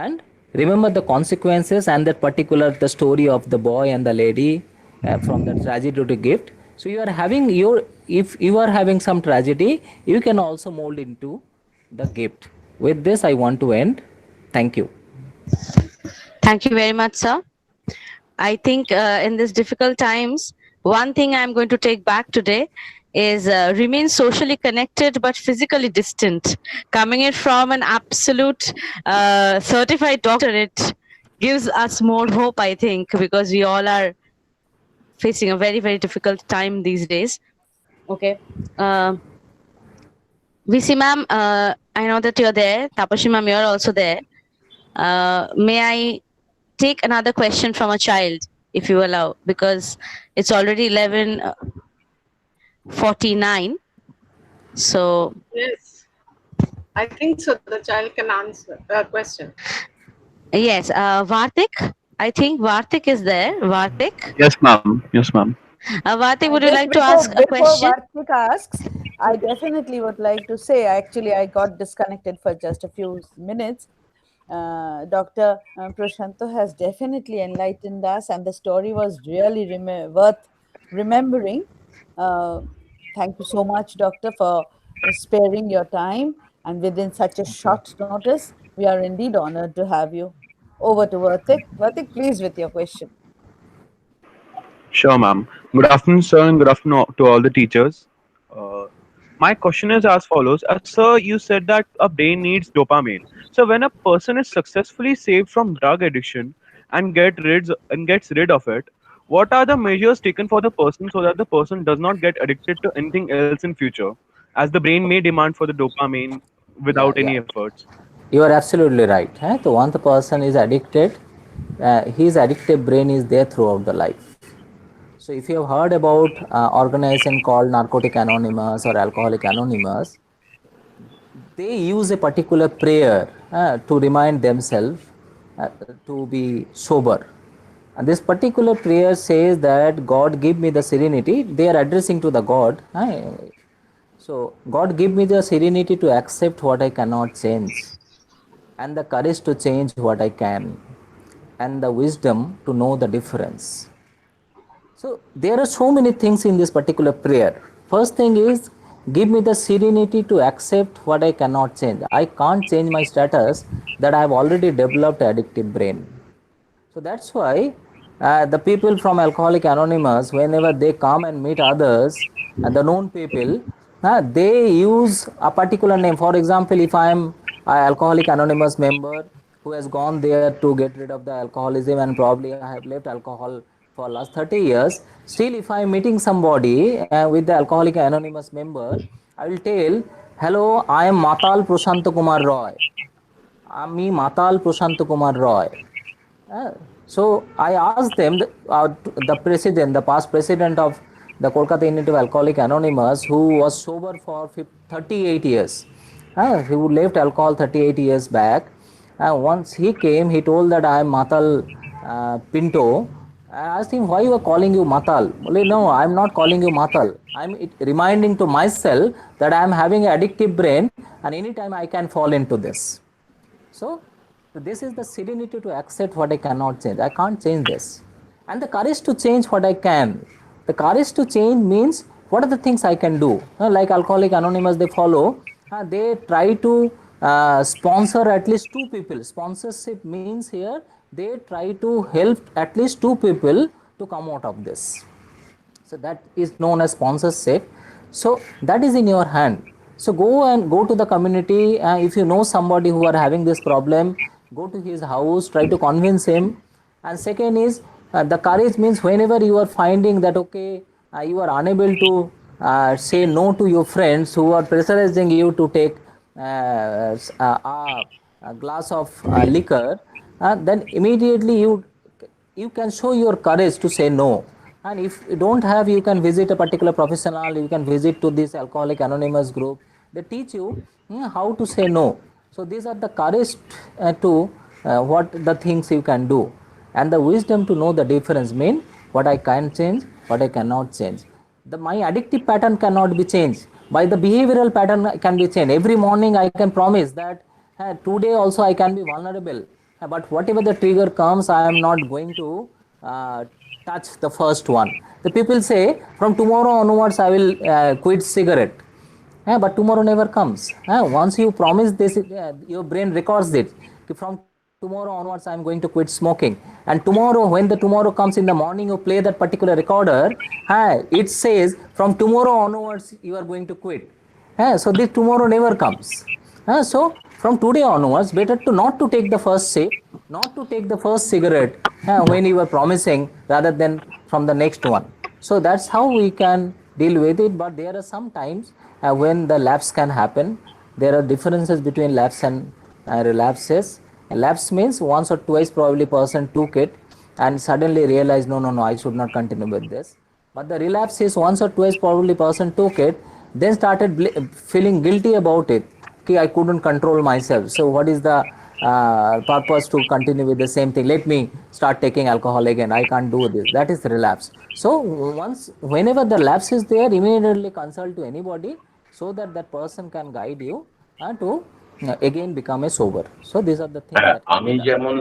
And remember the consequences, and that particular, the story of the boy and the lady, from the tragedy to gift. So you are having if you are having some tragedy, you can also mold into the gift. With this, I want to end. Thank you. Thank you very much, sir. I think in these difficult times, one thing I'm going to take back today is remain socially connected but physically distant. Coming in from an absolute certified doctor, it gives us more hope, I think, because we all are facing a very, very difficult time these days. Okay. VC ma'am, I know that you're there. Tapashi ma'am, you're also there. May I take another question from a child, if you allow, because it's already 11:49. So Yes, I think so. The child can answer a question. yes, Vartik. I think Vartik is there. Vartik. Yes, ma'am. Yes, ma'am. Vartik, would you Just like to ask a before question? Vartik asks, I definitely would like to say, actually, I got disconnected for just a few minutes. Dr. Prashanto has definitely enlightened us, and the story was really worth remembering. Thank you so much, Doctor, for sparing your time. And within such a short notice, we are indeed honored to have you. Over to Vartik. Vartik, please, with your question. Sure, ma'am. Good afternoon, sir, and good afternoon to all the teachers. Uh, my question is as follows. Sir, you said that a brain needs dopamine. So when a person is successfully saved from drug addiction and gets rid of it, what are the measures taken for the person so that the person does not get addicted to anything else in future, as the brain may demand for the dopamine Yeah, without yeah. any efforts? You are absolutely right. So once the person is addicted, his addictive brain is there throughout the life. So if you have heard about organization called Narcotic Anonymous or Alcoholic Anonymous, they use a particular prayer to remind themselves to be sober. And this particular prayer says that God give me the serenity. They are addressing to the God. So God give me the serenity to accept what I cannot change, and the courage to change what I can, and the wisdom to know the difference. So there are so many things in this particular prayer. First thing is, give me the serenity to accept what I cannot change. I can't change my status that I have already developed addictive brain. So that's why the people from Alcoholic Anonymous, whenever they come and meet others, the known people, they use a particular name. For example, if I am an Alcoholic Anonymous member who has gone there to get rid of the alcoholism, and probably I have left alcohol for last 30 years, still if I am meeting somebody with the Alcoholic Anonymous member, I will tell, hello, I am Matal Prashant Kumar Roy. আমি মাতাল প্রশান্ত কুমার রয়. So I asked them, the president, the past president of the Kolkata Unit of Alcoholic Anonymous, who was sober for 38 years, who left alcohol 38 years back. Once he came, he told that I am Matal Pinto. I asked him, why you are calling you Matal? Well, no, I am not calling you Matal. I am reminding to myself that I am having an addictive brain, and anytime I can fall into this. So this is the serenity to accept what I cannot change. I can't change this. And the courage to change what I can. The courage to change means, what are the things I can do? Like Alcoholic Anonymous, they follow. They try to sponsor at least 2 people. Sponsorship means here, they try to help at least 2 people to come out of this. So that is known as sponsorship. So that is in your hand. So go to the community. If you know somebody who are having this problem, go to his house, try to convince him. And second is, the courage means whenever you are finding that, okay, you are unable to say no to your friends who are pressurizing you to take a glass of liquor, then immediately you can show your courage to say no. And if you don't have, you can visit a particular professional, you can visit to this Alcoholic Anonymous group. They teach you how to say no. So these are the courage to what the things you can do, and the wisdom to know the difference, mean what I can change, what I cannot change. My addictive pattern cannot be changed. By the behavioral pattern can be changed. Every morning I can promise that today also I can be vulnerable, but whatever the trigger comes, I am not going to touch the first one. The people say, from tomorrow onwards I will quit cigarette. But tomorrow never comes. Once you promise this, your brain records it. From tomorrow onwards I am going to quit smoking. And tomorrow, when the tomorrow comes in the morning, you play that particular recorder, it says, from tomorrow onwards you are going to quit. So this tomorrow never comes. So from today onwards, better to not to take the first sip, not to take the first cigarette when you are promising, rather than from the next one. So that's how we can deal with it. But there are some times when the lapse can happen. There are differences between lapse and relapses. Lapse means once or twice probably person took it and suddenly realized, no, I should not continue with this. But the relapse is once or twice probably person took it, then started feeling guilty about it. Okay, I couldn't control myself. So what is the purpose to continue with the same thing? Let me start taking alcohol again. I can't do this. That is relapse. So whenever the lapse is there, immediately consult to anybody so that that person can guide you to again become a sober. So these are the things হ্যাঁ, that can আমি be done. যেমন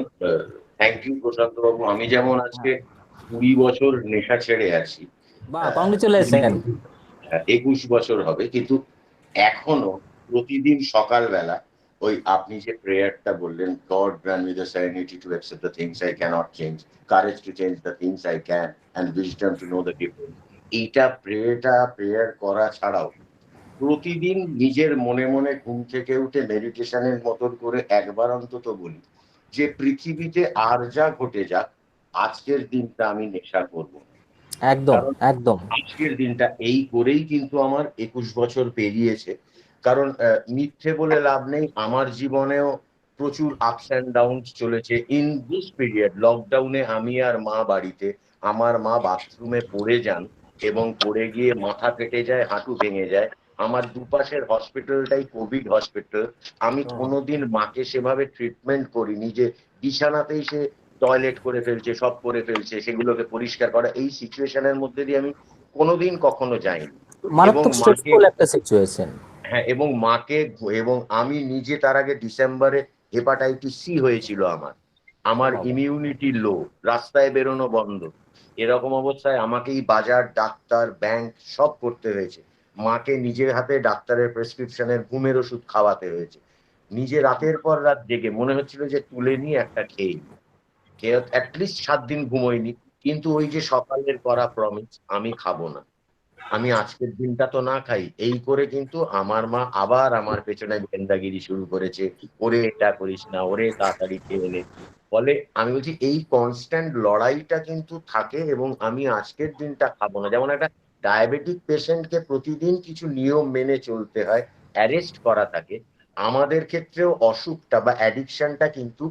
thank you প্রশান্ত বাবু, আমি যেমন আজকে 20 বছর নেশা ছেড়ে আছি, বাহ, কংগ্রেচুলেশন। 21 বছর হবে, কিন্তু এখনো প্রতিদিন সকালবেলা ওই আপনি যে প্রেয়ারটা বললেন, God grant me the serenity to accept the things I can't change, courage to change the things I can, and wisdom to know the difference, এইটা প্রেয়ার করা ছাড়াও প্রতিদিন নিজের মনে মনে ঘুম থেকে উঠে মেডিটেশনের মতন করে একবার অন্তত বলি যে পৃথিবীতে আর যা ঘটে যাক, আজকের দিনটা আমি নেশা করবো। একদম একদম আজকের দিনটা এই করেই কিন্তু আমার 21 বছর পেরিয়েছে। কারণ মিথ্যে বলে লাভ নেই, আমার জীবনেও প্রচুর আপস অ্যান্ড ডাউনস চলেছে। ইন দিস পিরিয়ড লকডাউনে আমি আর মা বাড়িতে, আমার মা বাথরুমে পড়ে যান এবং পড়ে গিয়ে মাথা কেটে যায়, হাঁটু ভেঙে যায়। আমার দুপাশের হসপিটালটাই কোভিড হসপিটাল। আমি কোনোদিন মাকে সেভাবে ট্রিটমেন্ট করিনি যে বিছানাতেই সে টয়লেট করে ফেলছে, সব করে ফেলছে, সেগুলোকে পরিষ্কার করা, এই সিচুয়েশনের মধ্যে দিয়ে আমি কোনোদিন কখনো যাইনি। মারাত্মক স্ট্রেসফুল একটা সিচুয়েশন। হ্যাঁ, এবং মাকে, এবং আমি নিজে তার আগে ডিসেম্বরে হেপাটাইটিস সি হয়েছিল আমার ইমিউনিটি লো, রাস্তায় বেরোনো বন্ধ, এরকম অবস্থায় আমাকেই বাজার, ডাক্তার, ব্যাংক সব করতে হয়েছে। মাকে নিজের হাতে ডাক্তারের প্রেসক্রিপশনের ঘুমের ওষুধ খাওয়াতে হয়েছে। নিজে রাতের পর রাত জেগে মনে হচ্ছিল যে তুলে নিয়ে একটা খেয়ে অ্যাটলিস্ট 7 দিন ঘুমোইনি, কিন্তু ওই যে সকালের করা প্রমিস আমি খাবো না, আমি আজকের দিনটা তো না খাই, এই করে কিন্তু আমার মা আবার আমার পেছনে গেন্দাগিরি শুরু করেছে, ওরে এটা করিস না, ওরে তাড়াতাড়ি খেয়ে নে। ফলে আমি বলছি এই কনস্ট্যান্ট লড়াইটা কিন্তু থাকে, এবং আমি আজকের দিনটা খাবো না। যেমন একটা ডায়াবেটিক পেশেন্টকে প্রতিদিন কিছু নিয়ম মেনে চলতে হয়, অ্যারেস্ট করা থাকে, আমাদের ক্ষেত্রেও অসুখটা বা অ্যাডিকশনটা কিন্তু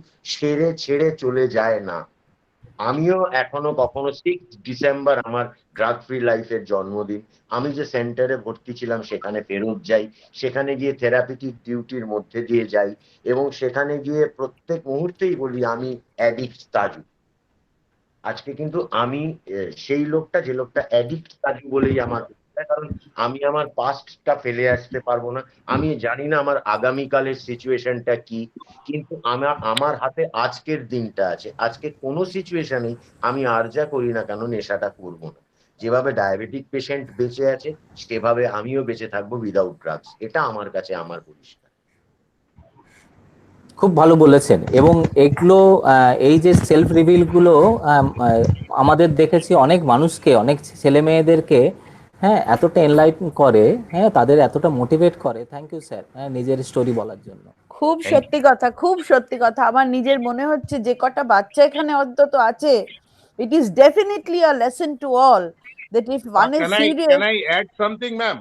ছেড়ে চলে যায় না। আমিও এখনো কখনো 6 ডিসেম্বর আমার ড্রাগ ফ্রি লাইফের জন্মদিন, আমি যে সেন্টারে ভর্তি ছিলাম সেখানে ফেরত যাই, সেখানে গিয়ে থেরাপিটিক ডিউটির মধ্যে দিয়ে যাই, এবং সেখানে গিয়ে প্রত্যেক মুহূর্তেই বলি আমি অ্যাডিক্ট তাজু। আজকে কিন্তু আমি সেই লোকটা, যে লোকটা অ্যাডিক্ট তাজু বলেই আমার, কারণ আমি আমার পাস্টটা ফেলে আসতে পারবো না, আমি জানি না আমার আগামীকালের সিচুয়েশনটা কি, কিন্তু আমার হাতে আজকের দিনটা আছে। আজকে কোনো সিচুয়েশনেই আমি আর যা করি না কেন নেশাটা করবো না। যেভাবে ডায়াবেটিক পেশেন্ট বেঁচে আছে সেভাবে আমিও বেঁচে থাকবো উইদাউট ড্রাগস। এটা আমার কাছে আমার পরিষ্কার। খুব ভালো বলেছেন। এবং এগুলো এই যে সেলফ রিভিল গুলো আমাদের দেখেছি অনেক মানুষকে, অনেক ছেলে মেয়েদেরকে হ্যাঁ এতটা এনলাইটেন করে, হ্যাঁ তাদের এতটা মোটিভেট করে। থ্যাংক ইউ স্যার নিজের স্টোরি বলার জন্য। খুব সত্যি কথা, খুব সত্যি কথা। আমার নিজের মনে হচ্ছে যে কটা বাচ্চা এখানে অন্তত আছে, it is definitely a lesson to all that if one is serious. Can I add something, ma'am?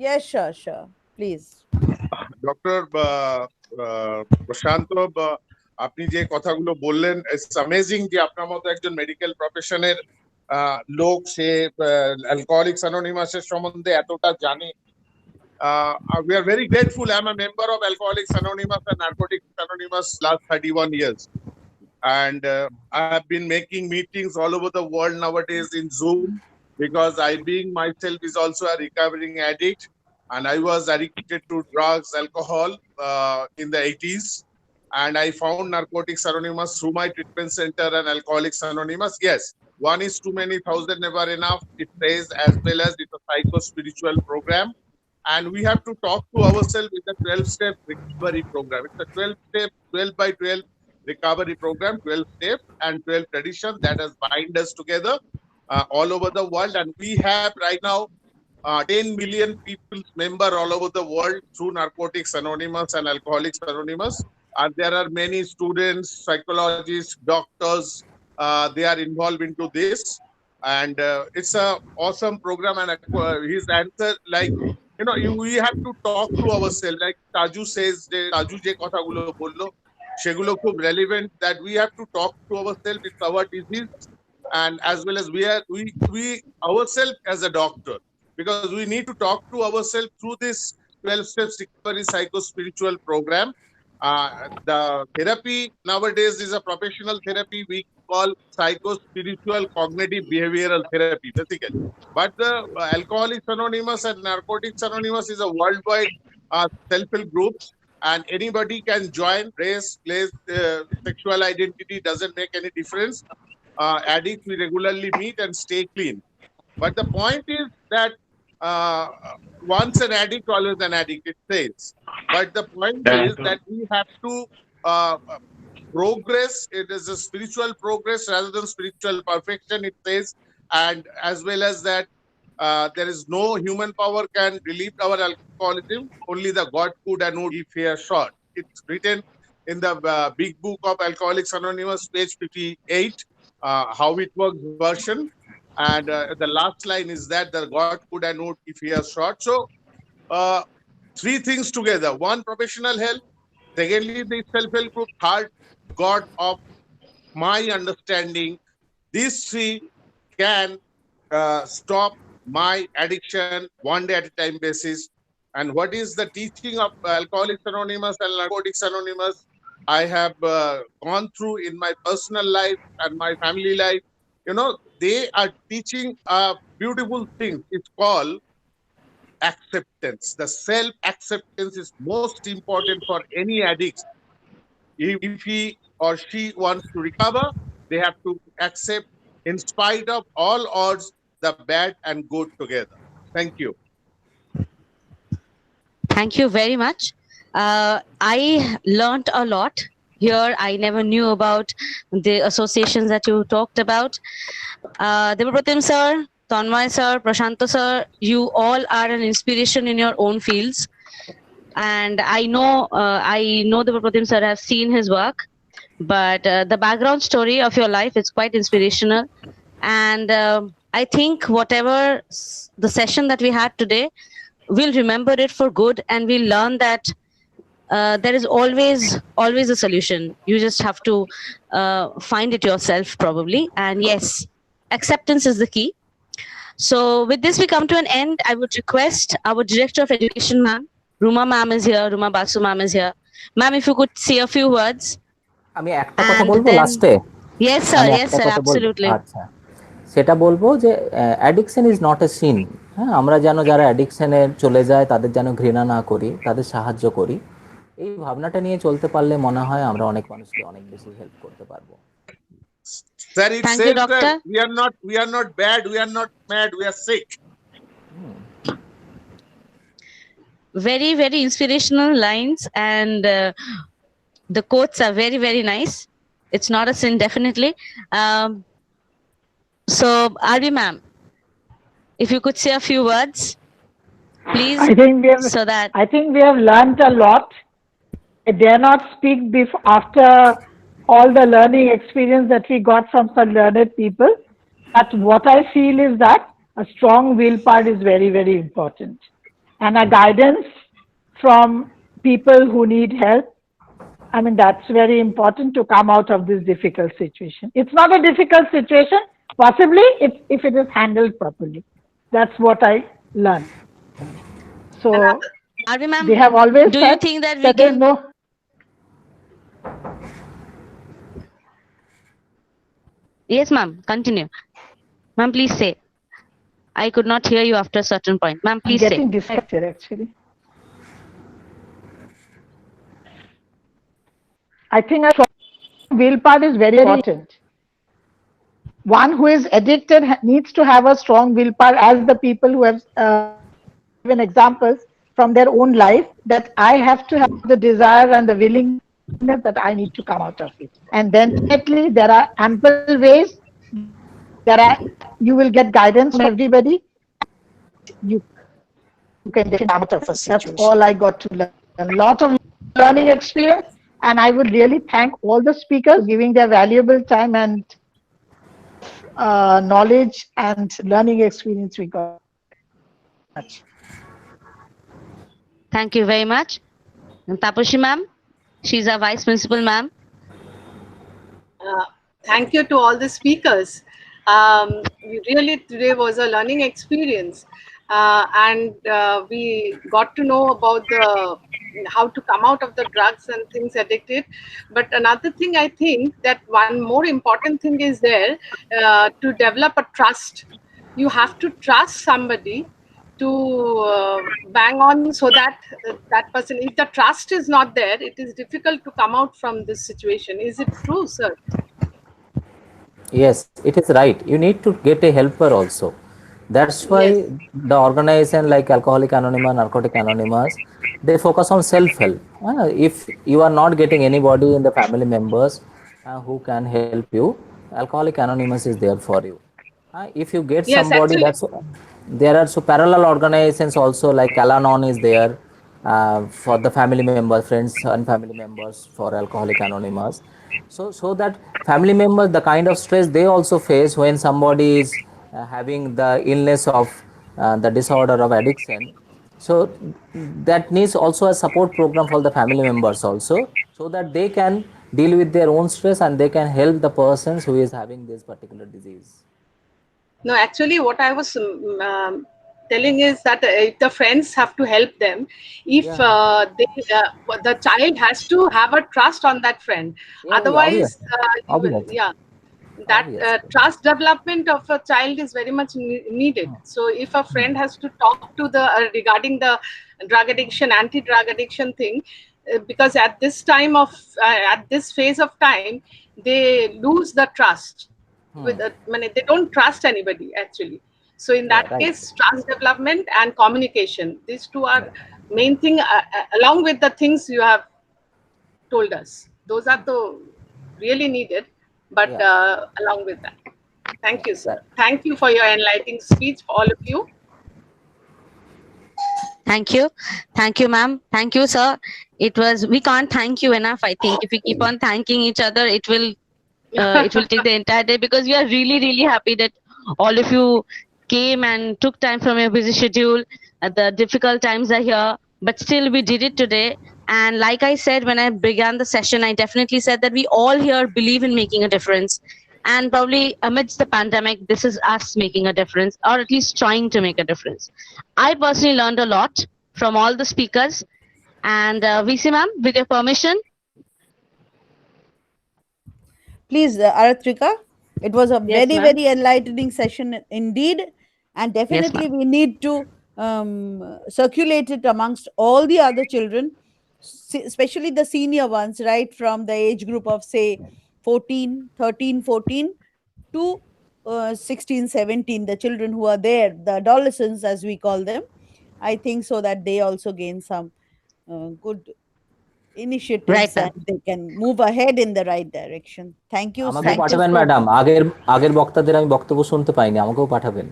Yes, sure, please. Dr. প্রশান্ত, আপনি যে কথাগুলো বললেন, ইটস অ্যামেজিং যে আপনার মতো একজন মেডিকেল প্রফেশনের লোক সে অ্যালকোহলিকস অ্যানোনিমাসের সম্বন্ধে এতটা জানে। We are very grateful. I'm a member of Alcoholics Anonymous and Narcotics Anonymous last 31 years. And I have been making meetings all over the world nowadays in Zoom, because I being myself is also a recovering addict. And I was addicted to drugs, alcohol in the 80s. And I found Narcotics Anonymous through my treatment center and Alcoholics Anonymous. Yes, one is too many, thousand never enough, it says, as well as it's a psycho-spiritual program. And we have to talk to ourselves with the 12-step recovery program. It's a 12-step, 12 by 12 recovery program, 12 steps and 12 traditions that has bind us together all over the world. And we have right now 10 million people member all over the world through Narcotics Anonymous and Alcoholics Anonymous. And there are many students, psychologists, doctors, they are involved into this. And it's a awesome program. And his answer, like, we have to talk to ourselves. Like Taju says, Taju je kotha gulo bollo, সেগুলো খুব relevant, that we have to talk to ourselves, it's our disease, and as well as we ourselves as a doctor, because we need to talk to ourselves through this 12 steps recovery psycho-spiritual program. The therapy nowadays is a professional therapy we call psycho-spiritual cognitive behavioral therapy basically, but the Alcoholics Anonymous and Narcotics Anonymous is a worldwide self-help group, and anybody can join. Race, place, sexual identity doesn't make any difference. Addicts we regularly meet and stay clean, but the point is that once an addict, always an addict, it says. But the point is that we have to progress. It is a spiritual progress rather than spiritual perfection, it says. And as well as that, there is no human power can relieve our alcoholism. Only the God could and would if he has sought. It's written in the big book of Alcoholics Anonymous, page 58, how it works version. And the last line is that the God could and would if he has sought. So three things together: one, professional help; secondly, the self-help group; third, God of my understanding. These three can stop my addiction one day at a time basis. And what is the teaching of Alcoholics Anonymous and Narcotics Anonymous? I have gone through in my personal life and my family life. You know, they are teaching a beautiful thing. It's called acceptance. The self-acceptance is most important for any addict. If he or she wants to recover, they have to accept, in spite of all odds, the bad and good together. Thank you. Thank you very much. I learned a lot here. I never knew about the associations that you talked about. Devapratim sir, Tanmay sir, Prashanto sir, you all are an inspiration in your own fields. And I know Devapratim sir, have seen his work, but the background story of your life is quite inspirational. And I think whatever the session that we had today, we'll remember it for good, and we'll learn that there is always a solution. You just have to find it yourself, probably. And yes, acceptance is the key. So with this, we come to an end. I would request our Director of Education, ma'am, Ruma ma'am is here, Ruma Basu ma'am is here. Ma'am, if you could say a few words. আমি একটা কথা বলবো লাস্টে। Yes sir, yes sir, absolutely. আচ্ছা, সেটা বলবো যে addiction is not a sin. হ্যাঁ, আমরা যেন যারা অ্যাডিকশনে চলে যায় তাদের যেন ঘৃণা না করি, তাদের সাহায্য করি। এই ভাবনাটা নিয়ে চলতে পারলে মনে হয় আমরা অনেক মানুষকে অনেক বেশি হেল্প করতে পারবো। Sir, it Thank says you, doctor. that we are not bad, we are not mad, we are sick. Very, very inspirational lines, and the quotes are very, very nice. It's not a sin, definitely. So, Arvi ma'am, if you could say a few words, please, I think we have learned a lot. I dare not speak after all the learning experience that we got from some learned people. But what I feel is that a strong will part is very, very important. And a guidance from people who need help, I mean, that's very important to come out of this difficult situation. It's not a difficult situation, possibly if it is handled properly. That's what I learned. So, Arvi ma'am, they have always do said you think that we there's can? no. Yes, ma'am, continue. Ma'am, please say. I could not hear you after a certain point. Ma'am, please I'm say. getting distracted actually. I think a strong will part is very important. One who is addicted needs to have a strong will part, as the people who have given examples from their own life, that I have to have the desire and the willingness that I need to come out of it. And then definitely there are ample ways. You will get guidance from everybody. You can get out of a situation. That's all I got to learn. A lot of learning experience, and I would really thank all the speakers giving their valuable time and knowledge and learning experience we got. Thank you very much. And Tapushi ma'am, She's our vice principal, ma'am. Thank you to all the speakers. Really, today was a learning experience, and we got to know about how to come out of the drugs and things addicted. But another thing, I think that one more important thing is there to develop a trust. You have to trust somebody to bang on, so that that person, if the trust is not there, it is difficult to come out from this situation. Is it true, sir? Yes, it is right. You need to get a helper also. That's why Yes. the organization like Alcoholic Anonymous, Narcotic Anonymous, they focus on self-help. If you are not getting anybody in the family members who can help you, Alcoholic Anonymous is there for you. If you get Yes, somebody, actually. that's there are so parallel organizations also like Al-Anon is there for the family members, friends and family members for Alcoholic Anonymous. So that family members, the kind of stress they also face when somebody is having the illness of the disorder of addiction. So that needs also a support program for the family members also, so that they can deal with their own stress and they can help the persons who is having this particular disease. No, actually, what I was telling is that if the friends have to help them, if the child has to have a trust on that friend. Otherwise, Obviously. that trust development of a child is very much needed. So if a friend has to talk to the regarding the drug addiction, anti-drug addiction thing, because at this time of at this phase of time, they lose the trust. With they don't trust anybody actually. So in that case, trust development and communication, these two are main thing, along with the things you have told us. Those are the really needed, but along with that. Thank you, sir. Thank you for your enlightening speech, all of you. Thank you. Thank you, ma'am. Thank you, sir. It was, we can't thank you enough. I think if we keep on thanking each other, it will take the entire day, because we are really, really happy that all of you came and took time from your busy schedule. The difficult times are here, but still we did it today. And like I said, when I began the session, I definitely said that we all here believe in making a difference. And probably amidst the pandemic, this is us making a difference, or at least trying to make a difference. I personally learned a lot from all the speakers. And VC ma'am, with your permission. Please, Aratrika, it was a Yes, very, ma'am. very enlightening session indeed. And definitely we need to circulate it amongst all the other children, especially the senior ones, right from the age group of, say, 14, 13, 14 to 16, 17, the children who are there, the adolescents as we call them. I think so that they also gain some good initiatives and they can move ahead in the right direction. Thank you. আমাকেও পাঠাবেন madam, আগের বক্তাদের আমি বক্তব্য শুনতে পাইনি, আমাকেও পাঠাবেন।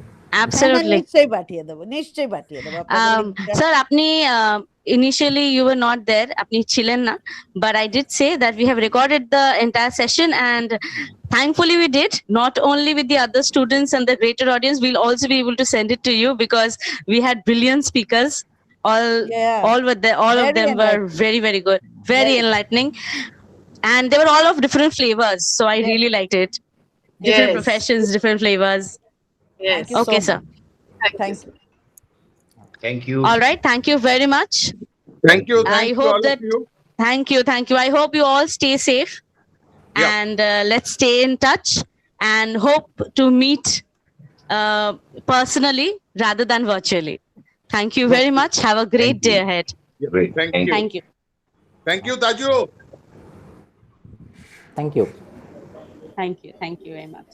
Absolutely. নিশ্চয়ই পাঠিয়ে দেব, নিশ্চয়ই পাঠিয়ে দেব। Sir, আপনি initially you were not there, আপনি ছিলেন না, but I did say that we have recorded the entire session, and thankfully we did. Not only with the other students and the greater audience, we'll also be able to send it to you, because we had brilliant speakers. All were there. All of them were very, very good, very enlightening, and they were all of different flavors. So I really liked it. Different professions, different flavors. Yes. Okay, sir. Thank you. Thank you. All right. Thank you very much. Thank you. I hope that. Thank you. Thank you. I hope you all stay safe, and let's stay in touch, and hope to meet personally rather than virtually. Thank you very much. Have a great day ahead. Great. Thank you. Thank you. Thank you, Taju. Thank you. Thank you. Thank you very much.